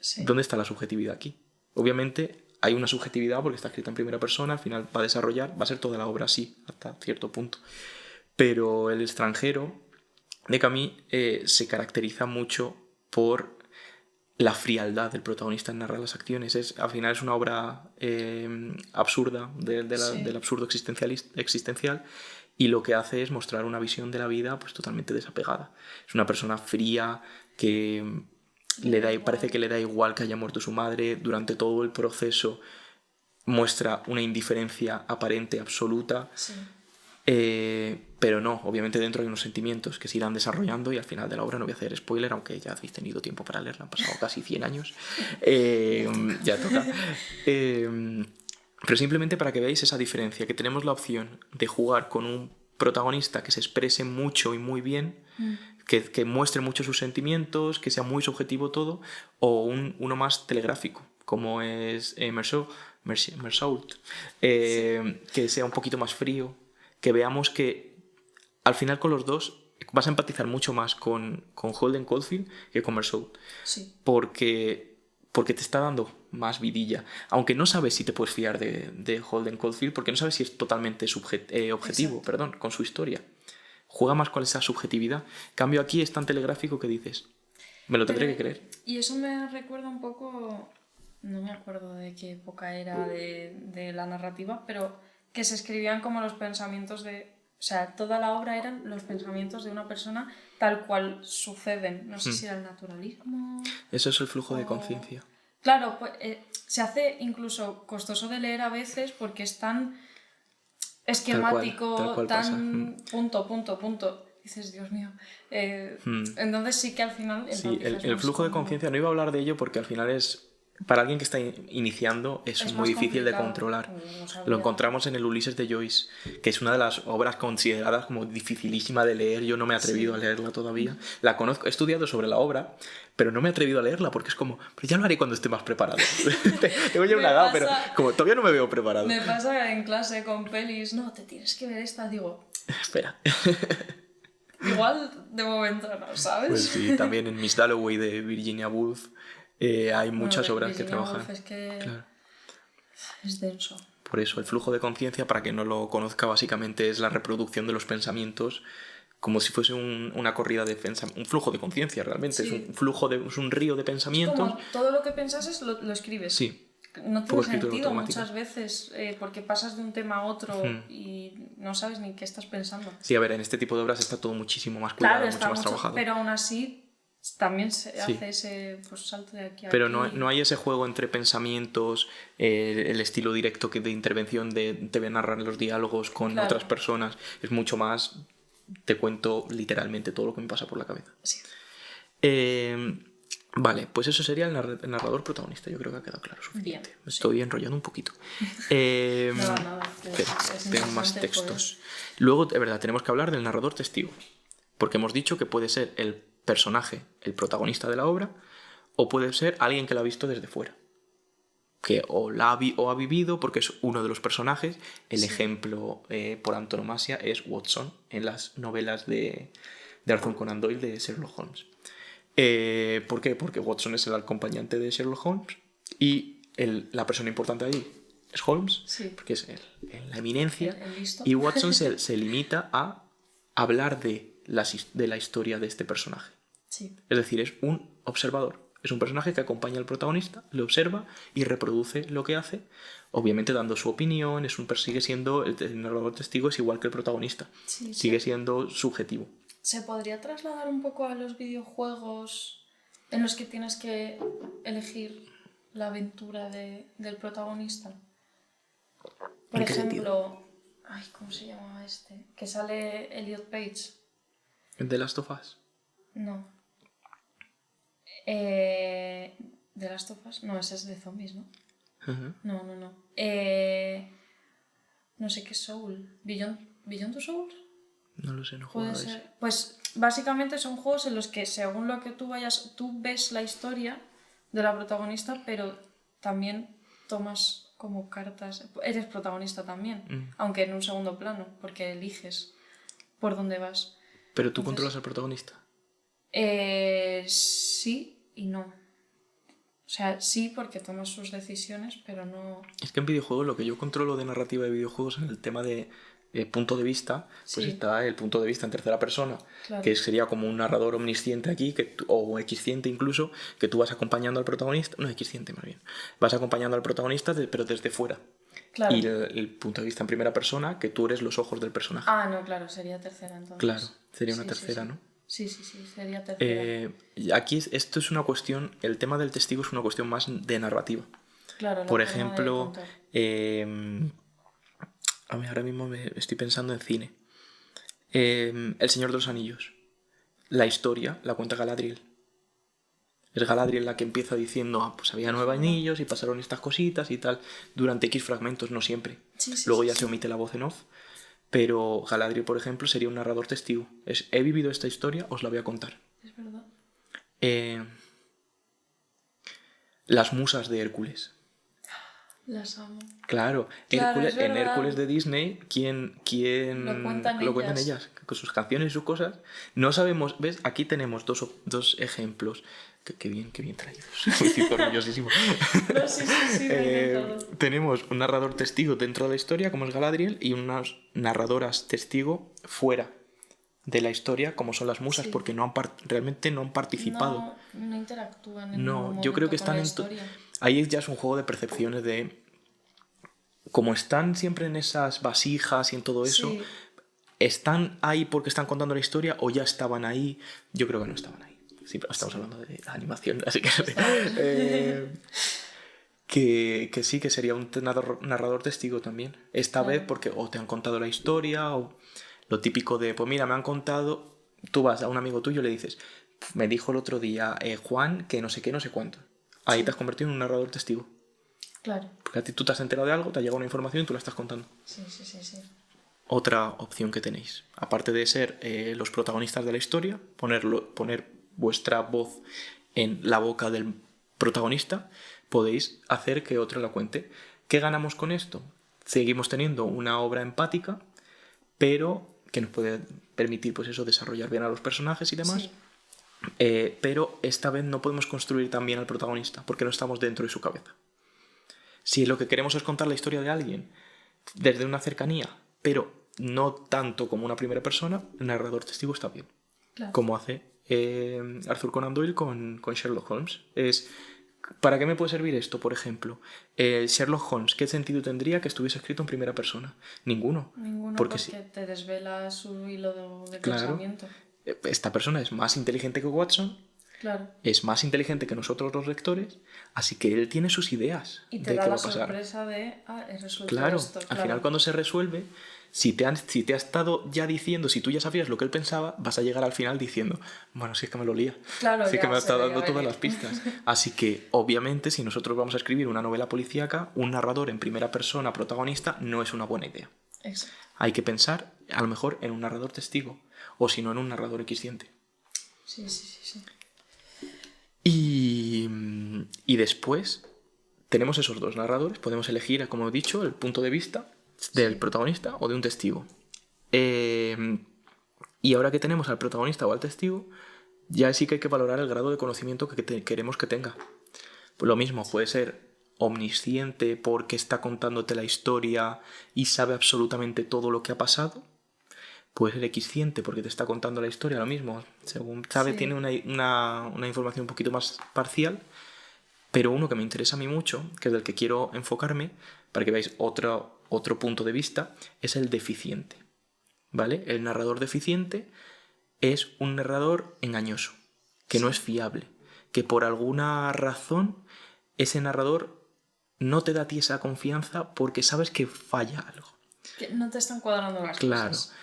Sí. ¿Dónde está la subjetividad aquí? Obviamente hay una subjetividad porque está escrita en primera persona, al final va a ser toda la obra así, hasta cierto punto. Pero El extranjero de Camus se caracteriza mucho por la frialdad del protagonista en narrar las acciones. Al final es una obra absurda, del absurdo existencial, y lo que hace es mostrar una visión de la vida pues totalmente desapegada. Es una persona fría que parece que le da igual que haya muerto su madre. Durante todo el proceso muestra una indiferencia aparente, absoluta. Sí. Pero no, obviamente dentro hay unos sentimientos que se irán desarrollando y al final de la obra no voy a hacer spoiler, aunque ya habéis tenido tiempo para leerla, han pasado casi 100 años. Ya toca. Pero simplemente para que veáis esa diferencia, que tenemos la opción de jugar con un protagonista que se exprese mucho y muy bien, que muestre mucho sus sentimientos, que sea muy subjetivo todo, o uno más telegráfico, como es Meursault, que sea un poquito más frío, que veamos que al final con los dos vas a empatizar mucho más con Holden Caulfield que con Meursault. Sí. Porque te está dando más vidilla. Aunque no sabes si te puedes fiar de Holden Caulfield, porque no sabes si es totalmente objetivo, con su historia. Juega más con esa subjetividad. Cambio aquí es tan telegráfico que dices, me lo tendré que creer. Y eso me recuerda un poco, no me acuerdo de qué época era de la narrativa, pero que se escribían como los pensamientos o sea, toda la obra eran los pensamientos de una persona tal cual suceden. No sé si era el naturalismo. Eso es el flujo de conciencia. Claro, pues, se hace incluso costoso de leer a veces porque es tan esquemático, tal cual tan punto. Dices, Dios mío. Entonces sí que al final... Sí, el flujo de conciencia, no iba a hablar de ello porque al final es... Para alguien que está iniciando es muy difícil de controlar. Lo encontramos en el Ulises de Joyce, que es una de las obras consideradas como dificilísima de leer. Yo no me he atrevido a leerla todavía. La conozco, he estudiado sobre la obra, pero no me he atrevido a leerla porque es como, pero ya lo haré cuando esté más preparado. Tengo ya una edad, pero como todavía no me veo preparado. Me pasa en clase con pelis, no, te tienes que ver esta, digo... Espera. Igual de momento no, ¿sabes? Pues sí, también en Miss Dalloway de Virginia Woolf hay muchas obras que trabajan. Woolf es que claro. Es denso. Por eso, el flujo de conciencia, para quien no lo conozca, básicamente es la reproducción de los pensamientos como si fuese una corrida de pensamiento, un flujo de conciencia realmente. Sí. Es un río de pensamientos. Como todo lo que pensases lo escribes. Sí. No tiene sentido muchas veces porque pasas de un tema a otro y no sabes ni qué estás pensando. Sí, a ver, en este tipo de obras está todo muchísimo más cuidado, claro, mucho más trabajado. Pero aún así también se hace ese salto de aquí a pero aquí. No hay ese juego entre pensamientos, el estilo directo de intervención te voy a narrar los diálogos con otras personas. Es mucho más, te cuento literalmente todo lo que me pasa por la cabeza. Sí. Vale, pues eso sería el narrador protagonista. Yo creo que ha quedado claro suficiente. Bien, me estoy enrollando un poquito. Nada. Tengo más textos. Luego, de verdad, tenemos que hablar del narrador testigo. Porque hemos dicho que puede ser el personaje, el protagonista de la obra, o puede ser alguien que la ha visto desde fuera. Que o ha vivido porque es uno de los personajes. El ejemplo por antonomasia es Watson en las novelas de Arthur Conan Doyle de Sherlock Holmes. ¿Por qué? Porque Watson es el acompañante de Sherlock Holmes y la persona importante allí es Holmes, porque es la eminencia, y Watson se limita a hablar de la historia de este personaje. Sí. Es decir, es un observador, Es un personaje que acompaña al protagonista, le observa y reproduce lo que hace, obviamente dando su opinión, sigue siendo, el narrador testigo es igual que el protagonista, Sí, sigue siendo subjetivo. ¿Se podría trasladar un poco a los videojuegos en los que tienes que elegir la aventura del protagonista? Por ¿En qué ejemplo, ay, ¿cómo se llamaba este? Que sale Elliot Page. ¿En The Last of Us? No. ¿The Last of Us? No, ese es de zombies, ¿no? Ujú. No. No sé qué Soul. ¿Beyond the Souls? No lo sé, no he Puede jugado a ese. ser. Pues básicamente son juegos en los que según lo que tú ves la historia de la protagonista, pero también tomas como cartas. Eres protagonista también, aunque en un segundo plano, porque eliges por dónde vas. ¿Pero tú Entonces, controlas al protagonista? Sí y no. O sea, sí porque tomas sus decisiones, pero no... Es que en videojuegos lo que yo controlo de narrativa de videojuegos en el tema de punto de vista, pues Sí. está el punto de vista en tercera persona, Claro. que sería como un narrador omnisciente aquí, o xciente incluso, que tú vas acompañando al protagonista, no, xciente más bien, vas acompañando al protagonista pero desde fuera. Claro. Y el punto de vista en primera persona, que tú eres los ojos del personaje. Ah, no, claro, sería tercera entonces. Claro, sería una Sí, tercera, sí. ¿no? Sí, sería tercera. Aquí esto es una cuestión, el tema del testigo es una cuestión más de narrativa. Claro, la Por forma de ejemplo, contar. a mí ahora mismo estoy pensando en cine. El Señor de los Anillos. La historia la cuenta Galadriel. Es Galadriel la que empieza diciendo, pues había 9 anillos y pasaron estas cositas y tal, durante X fragmentos, no siempre. Sí, Luego ya se omite la voz en off. Pero Galadriel, por ejemplo, sería un narrador testigo. He vivido esta historia, os la voy a contar. Es verdad. Las musas de Hércules. Las amo. Claro, Claro, es en verdad. Hércules de Disney, ¿quién Lo cuentan ellas. ellas? Con sus canciones y sus cosas. No sabemos, ¿ves? Aquí tenemos dos ejemplos. Qué bien traídos. Me siento orgullosísimo. No, sí, me ha encantado. Tenemos un narrador testigo dentro de la historia, como es Galadriel, y unas narradoras testigo fuera de la historia, como son las musas, Sí. porque realmente no han participado. No interactúan en No, ningún yo creo que momento con están la en... historia. Ahí ya es un juego de percepciones de... Como están siempre en esas vasijas y en todo eso, Sí. ¿están ahí porque están contando la historia o ya estaban ahí? Yo creo que no estaban ahí. Sí, pero estamos hablando de animación, así que sí, que sería un narrador testigo también. Esta vez porque o te han contado la historia o lo típico de, pues mira, me han contado, tú vas a un amigo tuyo y le dices, me dijo el otro día Juan que no sé qué, no sé cuánto. Ahí te has convertido en un narrador testigo. Claro. Porque a ti tú te has enterado de algo, te ha llegado una información y tú la estás contando. Sí. Otra opción que tenéis, aparte de ser los protagonistas de la historia, poner vuestra voz en la boca del protagonista, podéis hacer que otro la cuente. ¿Qué ganamos con esto? Seguimos teniendo una obra empática, pero que nos puede permitir, pues eso, desarrollar bien a los personajes y demás. Sí. Pero esta vez no podemos construir tan bien al protagonista, porque no estamos dentro de su cabeza. Si lo que queremos es contar la historia de alguien desde una cercanía, pero no tanto como una primera persona, el narrador testigo está bien. Claro. Como hace Arthur Conan Doyle con Sherlock Holmes. ¿Para qué me puede servir esto, por ejemplo? Sherlock Holmes, ¿qué sentido tendría que estuviese escrito en primera persona? Ninguno. Ninguno porque te desvela su hilo de pensamiento. Esta persona es más inteligente que Watson. Claro. Es más inteligente que nosotros los lectores, así que él tiene sus ideas y de te qué da va la a pasar. sorpresa de, he resuelto Claro, esto. al final cuando se resuelve, si te ha estado ya diciendo, si tú ya sabías lo que él pensaba, vas a llegar al final diciendo, bueno, si es que me lo lía, Claro, si es que me ha estado dando venir. todas las pistas. Así que, obviamente, si nosotros vamos a escribir una novela policíaca, un narrador en primera persona protagonista no es una buena idea. Exacto. Hay que pensar, a lo mejor, en un narrador testigo, o si no, en un narrador xciente. Sí. Y después tenemos esos dos narradores. Podemos elegir, como he dicho, el punto de vista del protagonista o de un testigo. Y ahora que tenemos al protagonista o al testigo, ya sí que hay que valorar el grado de conocimiento que queremos que tenga. Pues lo mismo, puede ser omnisciente porque está contándote la historia y sabe absolutamente todo lo que ha pasado. Puede ser equisciente porque te está contando la historia, lo mismo. Según sabe, Sí. tiene una información un poquito más parcial. Pero uno que me interesa a mí mucho, que es del que quiero enfocarme, para que veáis otro punto de vista, es el deficiente. ¿Vale? El narrador deficiente es un narrador engañoso, que no es fiable, que por alguna razón ese narrador no te da a ti esa confianza porque sabes que falla algo. Que no te están cuadrando las Claro. cosas.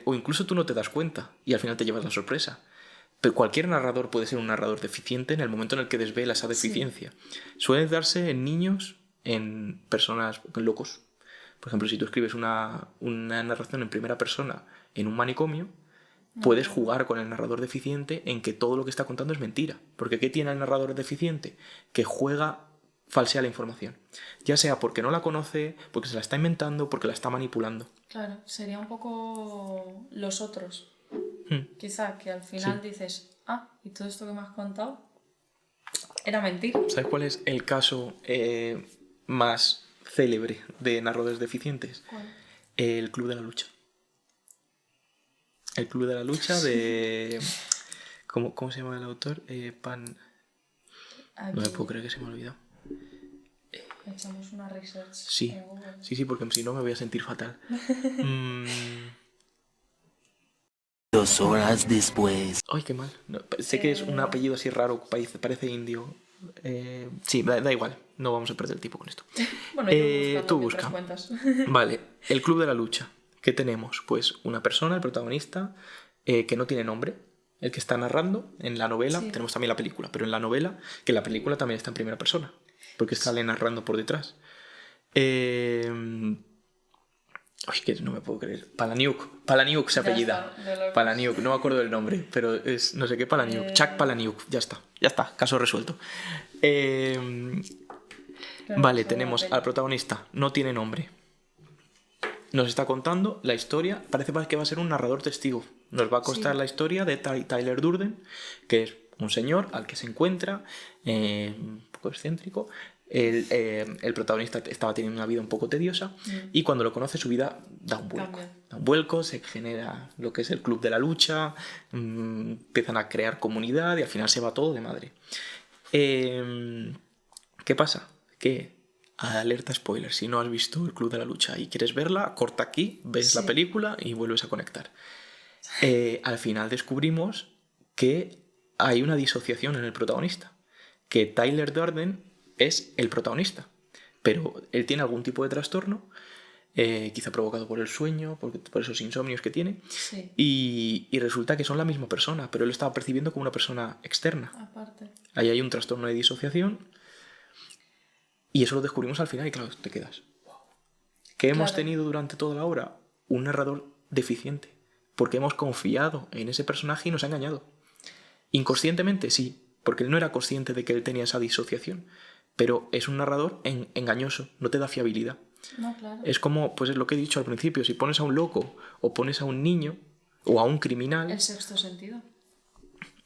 O incluso tú no te das cuenta y al final te llevas la sorpresa. Pero cualquier narrador puede ser un narrador deficiente en el momento en el que desvela esa deficiencia. Suele darse en niños, en personas, en locos. Por ejemplo, si tú escribes una narración en primera persona en un manicomio, puedes jugar con el narrador deficiente en que todo lo que está contando es mentira. Porque ¿qué tiene el narrador deficiente? Que falsea la información. Ya sea porque no la conoce, porque se la está inventando, porque la está manipulando. Claro, sería un poco los otros. Quizá que al final dices, y todo esto que me has contado era mentira. ¿Sabes cuál es el caso más célebre de narradores deficientes? ¿Cuál? El Club de la Lucha. El Club de la Lucha de... ¿Cómo se llama el autor? No me puedo creer que se me ha olvidado. Echamos una research Sí, en Google. sí, porque si no me voy a sentir fatal. 2 horas después. Ay, qué mal. No, sé que es un apellido así raro, parece indio. Sí, da igual, no vamos a perder el tiempo con esto. Bueno, yo Tú buscando busca. mientras cuentas. Vale, el Club de la Lucha. ¿Qué tenemos? Pues una persona, el protagonista, que no tiene nombre, el que está narrando en la novela. Sí. Tenemos también la película, pero en la novela, que la película también está en primera persona, porque sale narrando por detrás. Ay, que no me puedo creer. Palahniuk se Ya apellida. está, de locos. Palahniuk, no me acuerdo del nombre, pero es no sé qué Palahniuk. Chuck Palahniuk, ya está, caso resuelto. Claro, Vale, sobre tenemos la peli. al protagonista, no tiene nombre. Nos está contando la historia, parece que va a ser un narrador testigo. Nos va a contar la historia de Tyler Durden, que es un señor al que se encuentra, un poco excéntrico. El protagonista estaba teniendo una vida un poco tediosa y cuando lo conoce su vida da un vuelco. Cambia. Da un vuelco, se genera lo que es el Club de la Lucha, empiezan a crear comunidad y al final se va todo de madre. ¿Qué pasa? Que alerta spoiler, si no has visto el Club de la Lucha y quieres verla, corta aquí, ves la película y vuelves a conectar. Al final descubrimos que hay una disociación en el protagonista, que Tyler Durden es el protagonista, pero él tiene algún tipo de trastorno, quizá provocado por el sueño, por esos insomnios que tiene, Sí, y resulta que son la misma persona, pero él lo estaba percibiendo como una persona externa. aparte. Ahí hay un trastorno de disociación y eso lo descubrimos al final y claro, te quedas. Wow. ¿Qué hemos tenido durante toda la obra? Un narrador deficiente, porque hemos confiado en ese personaje y nos ha engañado. Inconscientemente, sí, porque él no era consciente de que él tenía esa disociación, pero es un narrador engañoso, no te da fiabilidad. No, claro. Es como, pues es lo que he dicho al principio, si pones a un loco o pones a un niño o a un criminal, El sexto sentido.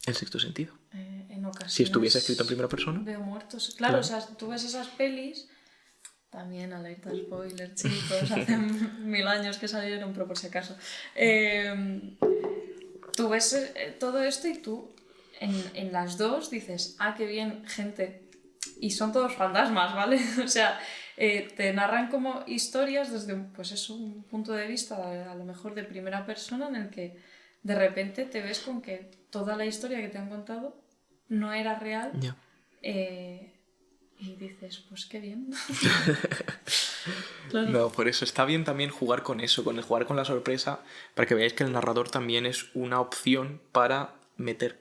el sexto sentido. En ocasiones. Si estuviese escrito en primera persona. Veo muertos. Claro, o sea, tú ves esas pelis. También alerta spoiler, chicos. Hace 1000 años que salieron, pero por si acaso. Tú ves todo esto y tú en las dos dices, qué bien, gente. Y son todos fantasmas, ¿vale? O sea, te narran como historias desde un punto de vista a lo mejor de primera persona en el que de repente te ves con que toda la historia que te han contado no era real. Ya. Y dices, pues qué bien. Claro. No, por eso está bien también jugar con eso, con jugar con la sorpresa, para que veáis que el narrador también es una opción para meter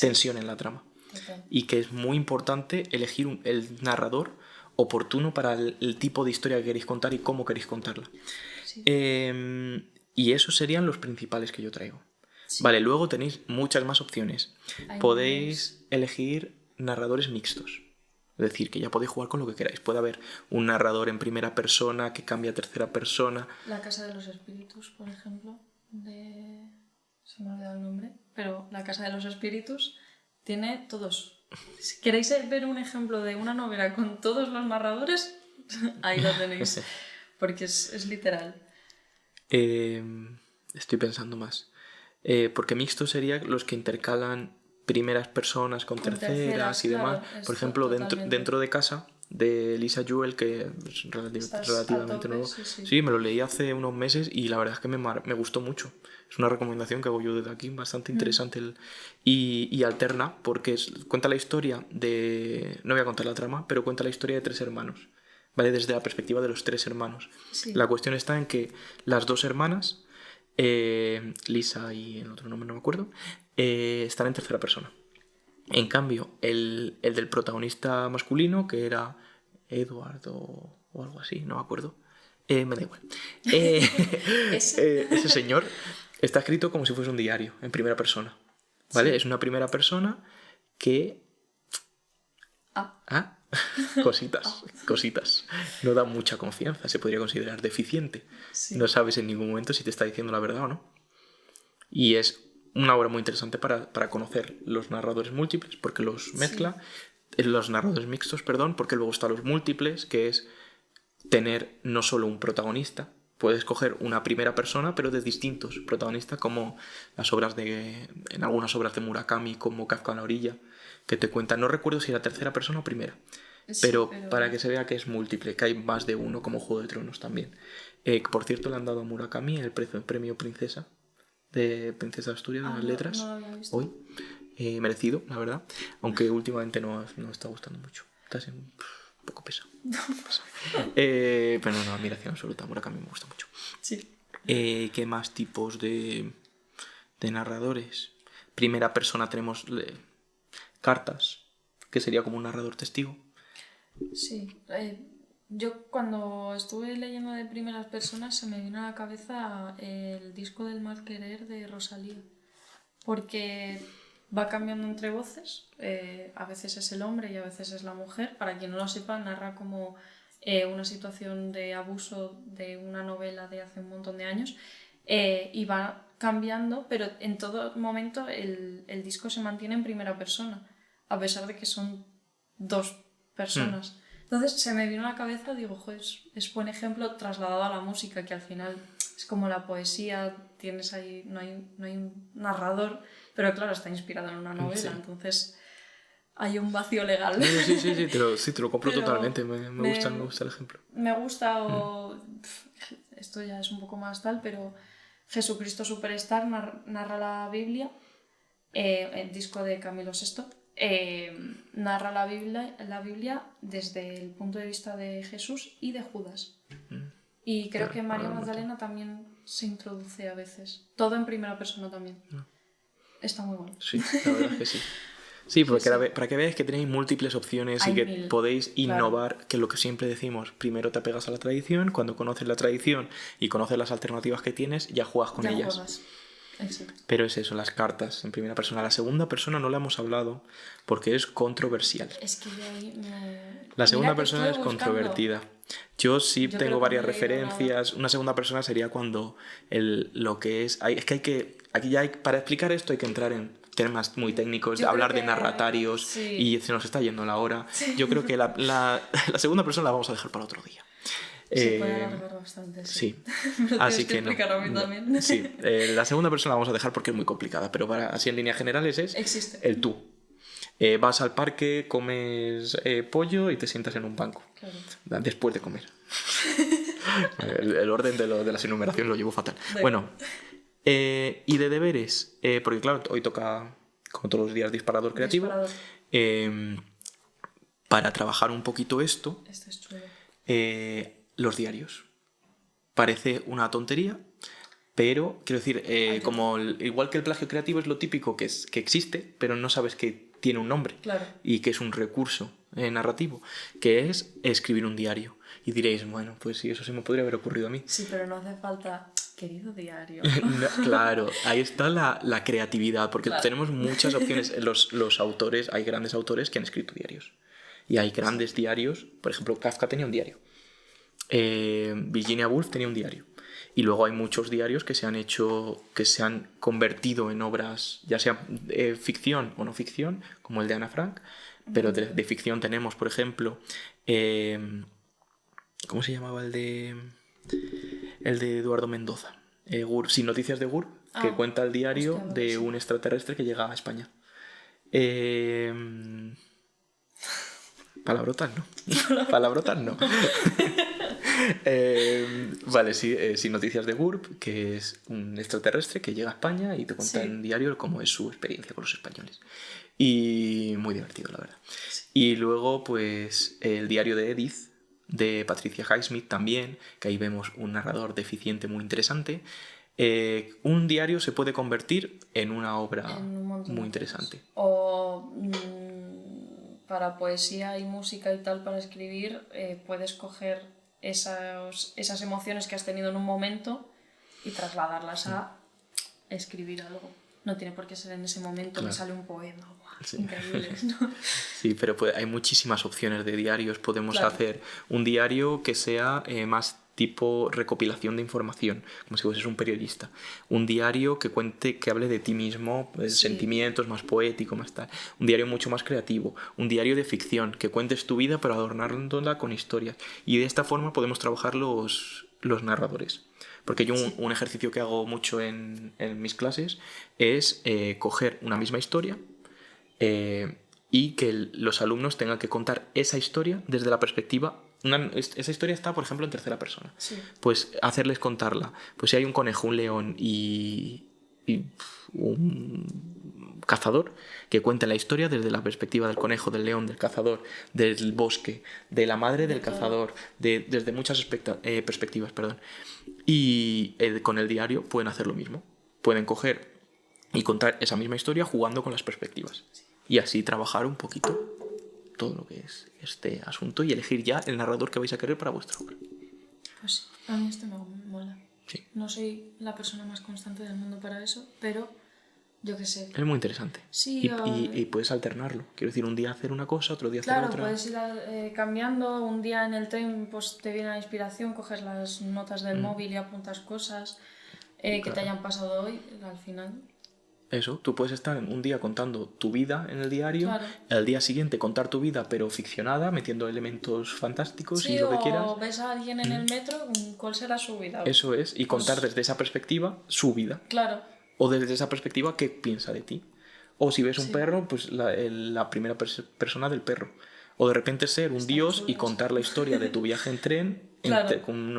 tensión en la trama. Total. Y que es muy importante elegir el narrador oportuno para el tipo de historia que queréis contar y cómo queréis contarla. Sí. Y esos serían los principales que yo traigo. Sí. Vale, luego tenéis muchas más opciones. Hay Podéis elegir narradores mixtos. Es decir, que ya podéis jugar con lo que queráis. Puede haber un narrador en primera persona que cambia a tercera persona. La Casa de los Espíritus, por ejemplo, se me ha olvidado el nombre, pero La Casa de los Espíritus tiene todos. Si queréis ver un ejemplo de una novela con todos los narradores, ahí lo tenéis, porque es literal. Estoy pensando más. Porque mixto sería los que intercalan primeras personas con terceras y demás. claro, Por esto ejemplo, totalmente. dentro de casa, de Lisa Jewell, que es Estás relativamente a tope, nuevo. sí. Sí, me lo leí hace unos meses y la verdad es que me gustó mucho. Es una recomendación que hago yo desde aquí, bastante interesante. Y alterna, porque cuenta la historia de... No voy a contar la trama, pero cuenta la historia de 3 hermanos. ¿Vale? Desde la perspectiva de los 3 hermanos. Sí. La cuestión está en que las 2 hermanas, Lisa y el otro nombre no me acuerdo, están en tercera persona. En cambio, el del protagonista masculino, que era Edward o algo así, no me acuerdo, me da igual. Ese señor está escrito como si fuese un diario, en primera persona. ¿Vale? Sí. Es una primera persona que... Ah, Cositas. No da mucha confianza, se podría considerar deficiente. sí. No sabes en ningún momento si te está diciendo la verdad o no. Y es una obra muy interesante para conocer los narradores múltiples, porque los mezcla, los narradores mixtos, perdón, porque luego están los múltiples, que es tener no solo un protagonista, puedes coger una primera persona, pero de distintos protagonistas, como en algunas obras de Murakami, como Kafka en la orilla, que te cuentan, no recuerdo si era tercera persona o primera, pero para que se vea que es múltiple, que hay más de uno, como Juego de Tronos también. Por cierto, le han dado a Murakami el premio Princesa, de Princesa de Asturias, de las letras, no lo había visto. hoy. Merecido, la verdad, aunque últimamente no me está gustando mucho. Está siendo un poco pesado. Pero no, admiración absoluta. Murakami me gusta mucho. Sí. ¿Qué más tipos de narradores? Primera persona tenemos cartas, que sería como un narrador testigo. Sí. Yo cuando estuve leyendo de primeras personas se me vino a la cabeza el disco del mal querer de Rosalía. Porque va cambiando entre voces, a veces es el hombre y a veces es la mujer. Para quien no lo sepa, narra como una situación de abuso de una novela de hace un montón de años y va cambiando, pero en todo momento el disco se mantiene en primera persona, a pesar de que son 2 personas. Entonces se me vino a la cabeza, digo, joder, es buen ejemplo trasladado a la música, que al final es como la poesía, tienes ahí, no hay un narrador, pero claro, está inspirado en una novela, entonces hay un vacío legal. No, sí, te lo compro Pero totalmente, me gusta el ejemplo. Me gusta, esto ya es un poco más tal, pero Jesucristo Superstar narra la Biblia, el disco de Camilo VI, narra la Biblia desde el punto de vista de Jesús y de Judas. Y creo que María Magdalena también se introduce a veces. Todo en primera persona también. Está muy bueno. Sí, la verdad es que sí. Sí, porque para que veáis que tenéis múltiples opciones y que podéis innovar, que es lo que siempre decimos, primero te apegas a la tradición, cuando conoces la tradición y conoces las alternativas que tienes, ya juegas con ellas. Juegas. Exacto. Pero es eso, las cartas en primera persona. La segunda persona no la hemos hablado porque es controversial. Es que yo ahí La segunda persona es controvertida. Yo tengo varias referencias. Una segunda persona sería cuando lo que es... para explicar esto hay que entrar en temas muy técnicos, de hablar de narratarios y se nos está yendo la hora. Sí. Yo creo que la segunda persona la vamos a dejar para otro día. Se puede alargar bastante, sí. Así que no. A mí también. Sí, la segunda persona la vamos a dejar porque es muy complicada, pero así en líneas generales Existe. el tú. Vas al parque, comes pollo y te sientas en un banco. Claro. Después de comer. el orden de la enumeración lo llevo fatal. Bueno, y de deberes, porque claro, hoy toca, como todos los días, disparador creativo. Para trabajar un poquito esto es chulo. Los diarios. Parece una tontería, pero quiero decir, igual que el plagio creativo es lo típico que existe, pero no sabes que tiene un nombre. Claro. Y que es un recurso narrativo, que es escribir un diario. Y diréis, bueno, pues sí, eso se me podría haber ocurrido a mí. Sí, pero no hace falta, querido diario. No, claro, ahí está la creatividad, porque tenemos muchas opciones. Los autores, hay grandes autores que han escrito diarios. Y hay grandes diarios, por ejemplo, Kafka tenía un diario. Virginia Woolf tenía un diario. Y luego hay muchos diarios que se han convertido en obras, ya sea ficción o no ficción, como el de Ana Frank, pero de ficción tenemos, por ejemplo, ¿cómo se llamaba el de Eduardo Mendoza? GURB, sin noticias de GURB, que Ah, cuenta el diario hostia, de sí. un extraterrestre que llega a España. Palabrotas no. Palabrotas no. Vale, sí, sin noticias de GURB, que es un extraterrestre que llega a España y te cuenta Sí. en diario cómo es su experiencia con los españoles. Y muy divertido, la verdad. Y luego, pues, el diario de Edith, de Patricia Highsmith también, que ahí vemos un narrador deficiente muy interesante. Un diario se puede convertir en una obra En un montón muy de interesante. cosas. O para poesía y música y tal, para escribir, puedes coger esas emociones que has tenido en un momento y trasladarlas a escribir algo. No tiene por qué ser en ese momento, me Claro. sale un poema. ¡Guau! Sí. Increíbles, ¿no? Sí, pero hay muchísimas opciones de diarios. Podemos Claro. hacer un diario que sea más tipo recopilación de información, como si fueses un periodista. Un diario que cuente, que hable de ti mismo, Sí. sentimientos, más poético, más tal. Un diario mucho más creativo. Un diario de ficción, que cuentes tu vida pero adornándola con historias. Y de esta forma podemos trabajar los narradores. Porque yo un ejercicio que hago mucho en mis clases es coger una misma historia y que los alumnos tengan que contar esa historia desde la perspectiva... esa historia está, por ejemplo, en tercera persona. Sí. Pues hacerles contarla. Pues si hay un conejo, un león y un cazador, que cuenten la historia desde la perspectiva del conejo, del león, del cazador, del bosque, de la madre del cazador, desde muchas perspectivas. Perdón. Y con el diario pueden hacer lo mismo. Pueden coger y contar esa misma historia jugando con las perspectivas. Y así trabajar un poquito todo lo que es este asunto y elegir ya el narrador que vais a querer para vuestra obra. Pues sí, a mí esto me mola. Sí. No soy la persona más constante del mundo para eso, pero yo qué sé. Es muy interesante. Sí, y puedes alternarlo. Quiero decir, un día hacer una cosa, otro día hacer claro, otra. puedes ir cambiando. Un día en el tren pues te viene la inspiración, coges las notas del móvil y apuntas cosas que te hayan pasado hoy, al final. Eso, tú puedes estar un día contando tu vida en el diario, Claro. al día siguiente contar tu vida pero ficcionada, metiendo elementos fantásticos Sí, y lo que quieras. o ves a alguien en el metro, ¿cuál será su vida? Eso es, y contar Pues, desde esa perspectiva su vida. claro, O desde esa perspectiva qué piensa de ti. O si ves un Sí. perro, pues la primera persona del perro. O de repente ser un Está dios chulo y contar eso. la historia de tu viaje en tren Claro. con un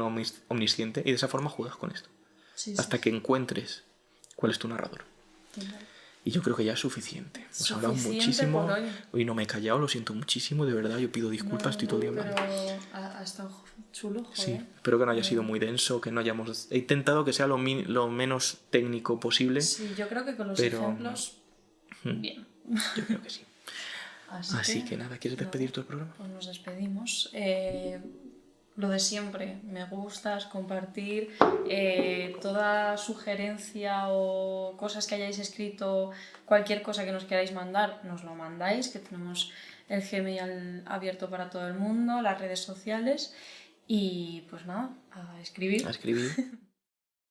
omnisciente y de esa forma juegas con esto. sí, Hasta que encuentres cuál es tu narrador. sí. Y yo creo que ya es suficiente. Hemos hablado Suficiente muchísimo. por hoy. Hoy no me he callado, lo siento muchísimo, de verdad. Yo pido disculpas, estoy todo el día hablando. Pero ha estado chulo, joder. Sí, espero que no haya sido muy denso, que no hayamos... He intentado que sea lo menos técnico posible. Sí, yo creo que con los Pero- ejemplos, bien. Yo creo que sí. Así que nada, ¿quieres despedir tu programa? Pues nos despedimos. Lo de siempre, me gustas, compartir, toda sugerencia o cosas que hayáis escrito, cualquier cosa que nos queráis mandar, nos lo mandáis, que tenemos el Gmail abierto para todo el mundo, las redes sociales y pues nada, a escribir. A escribir.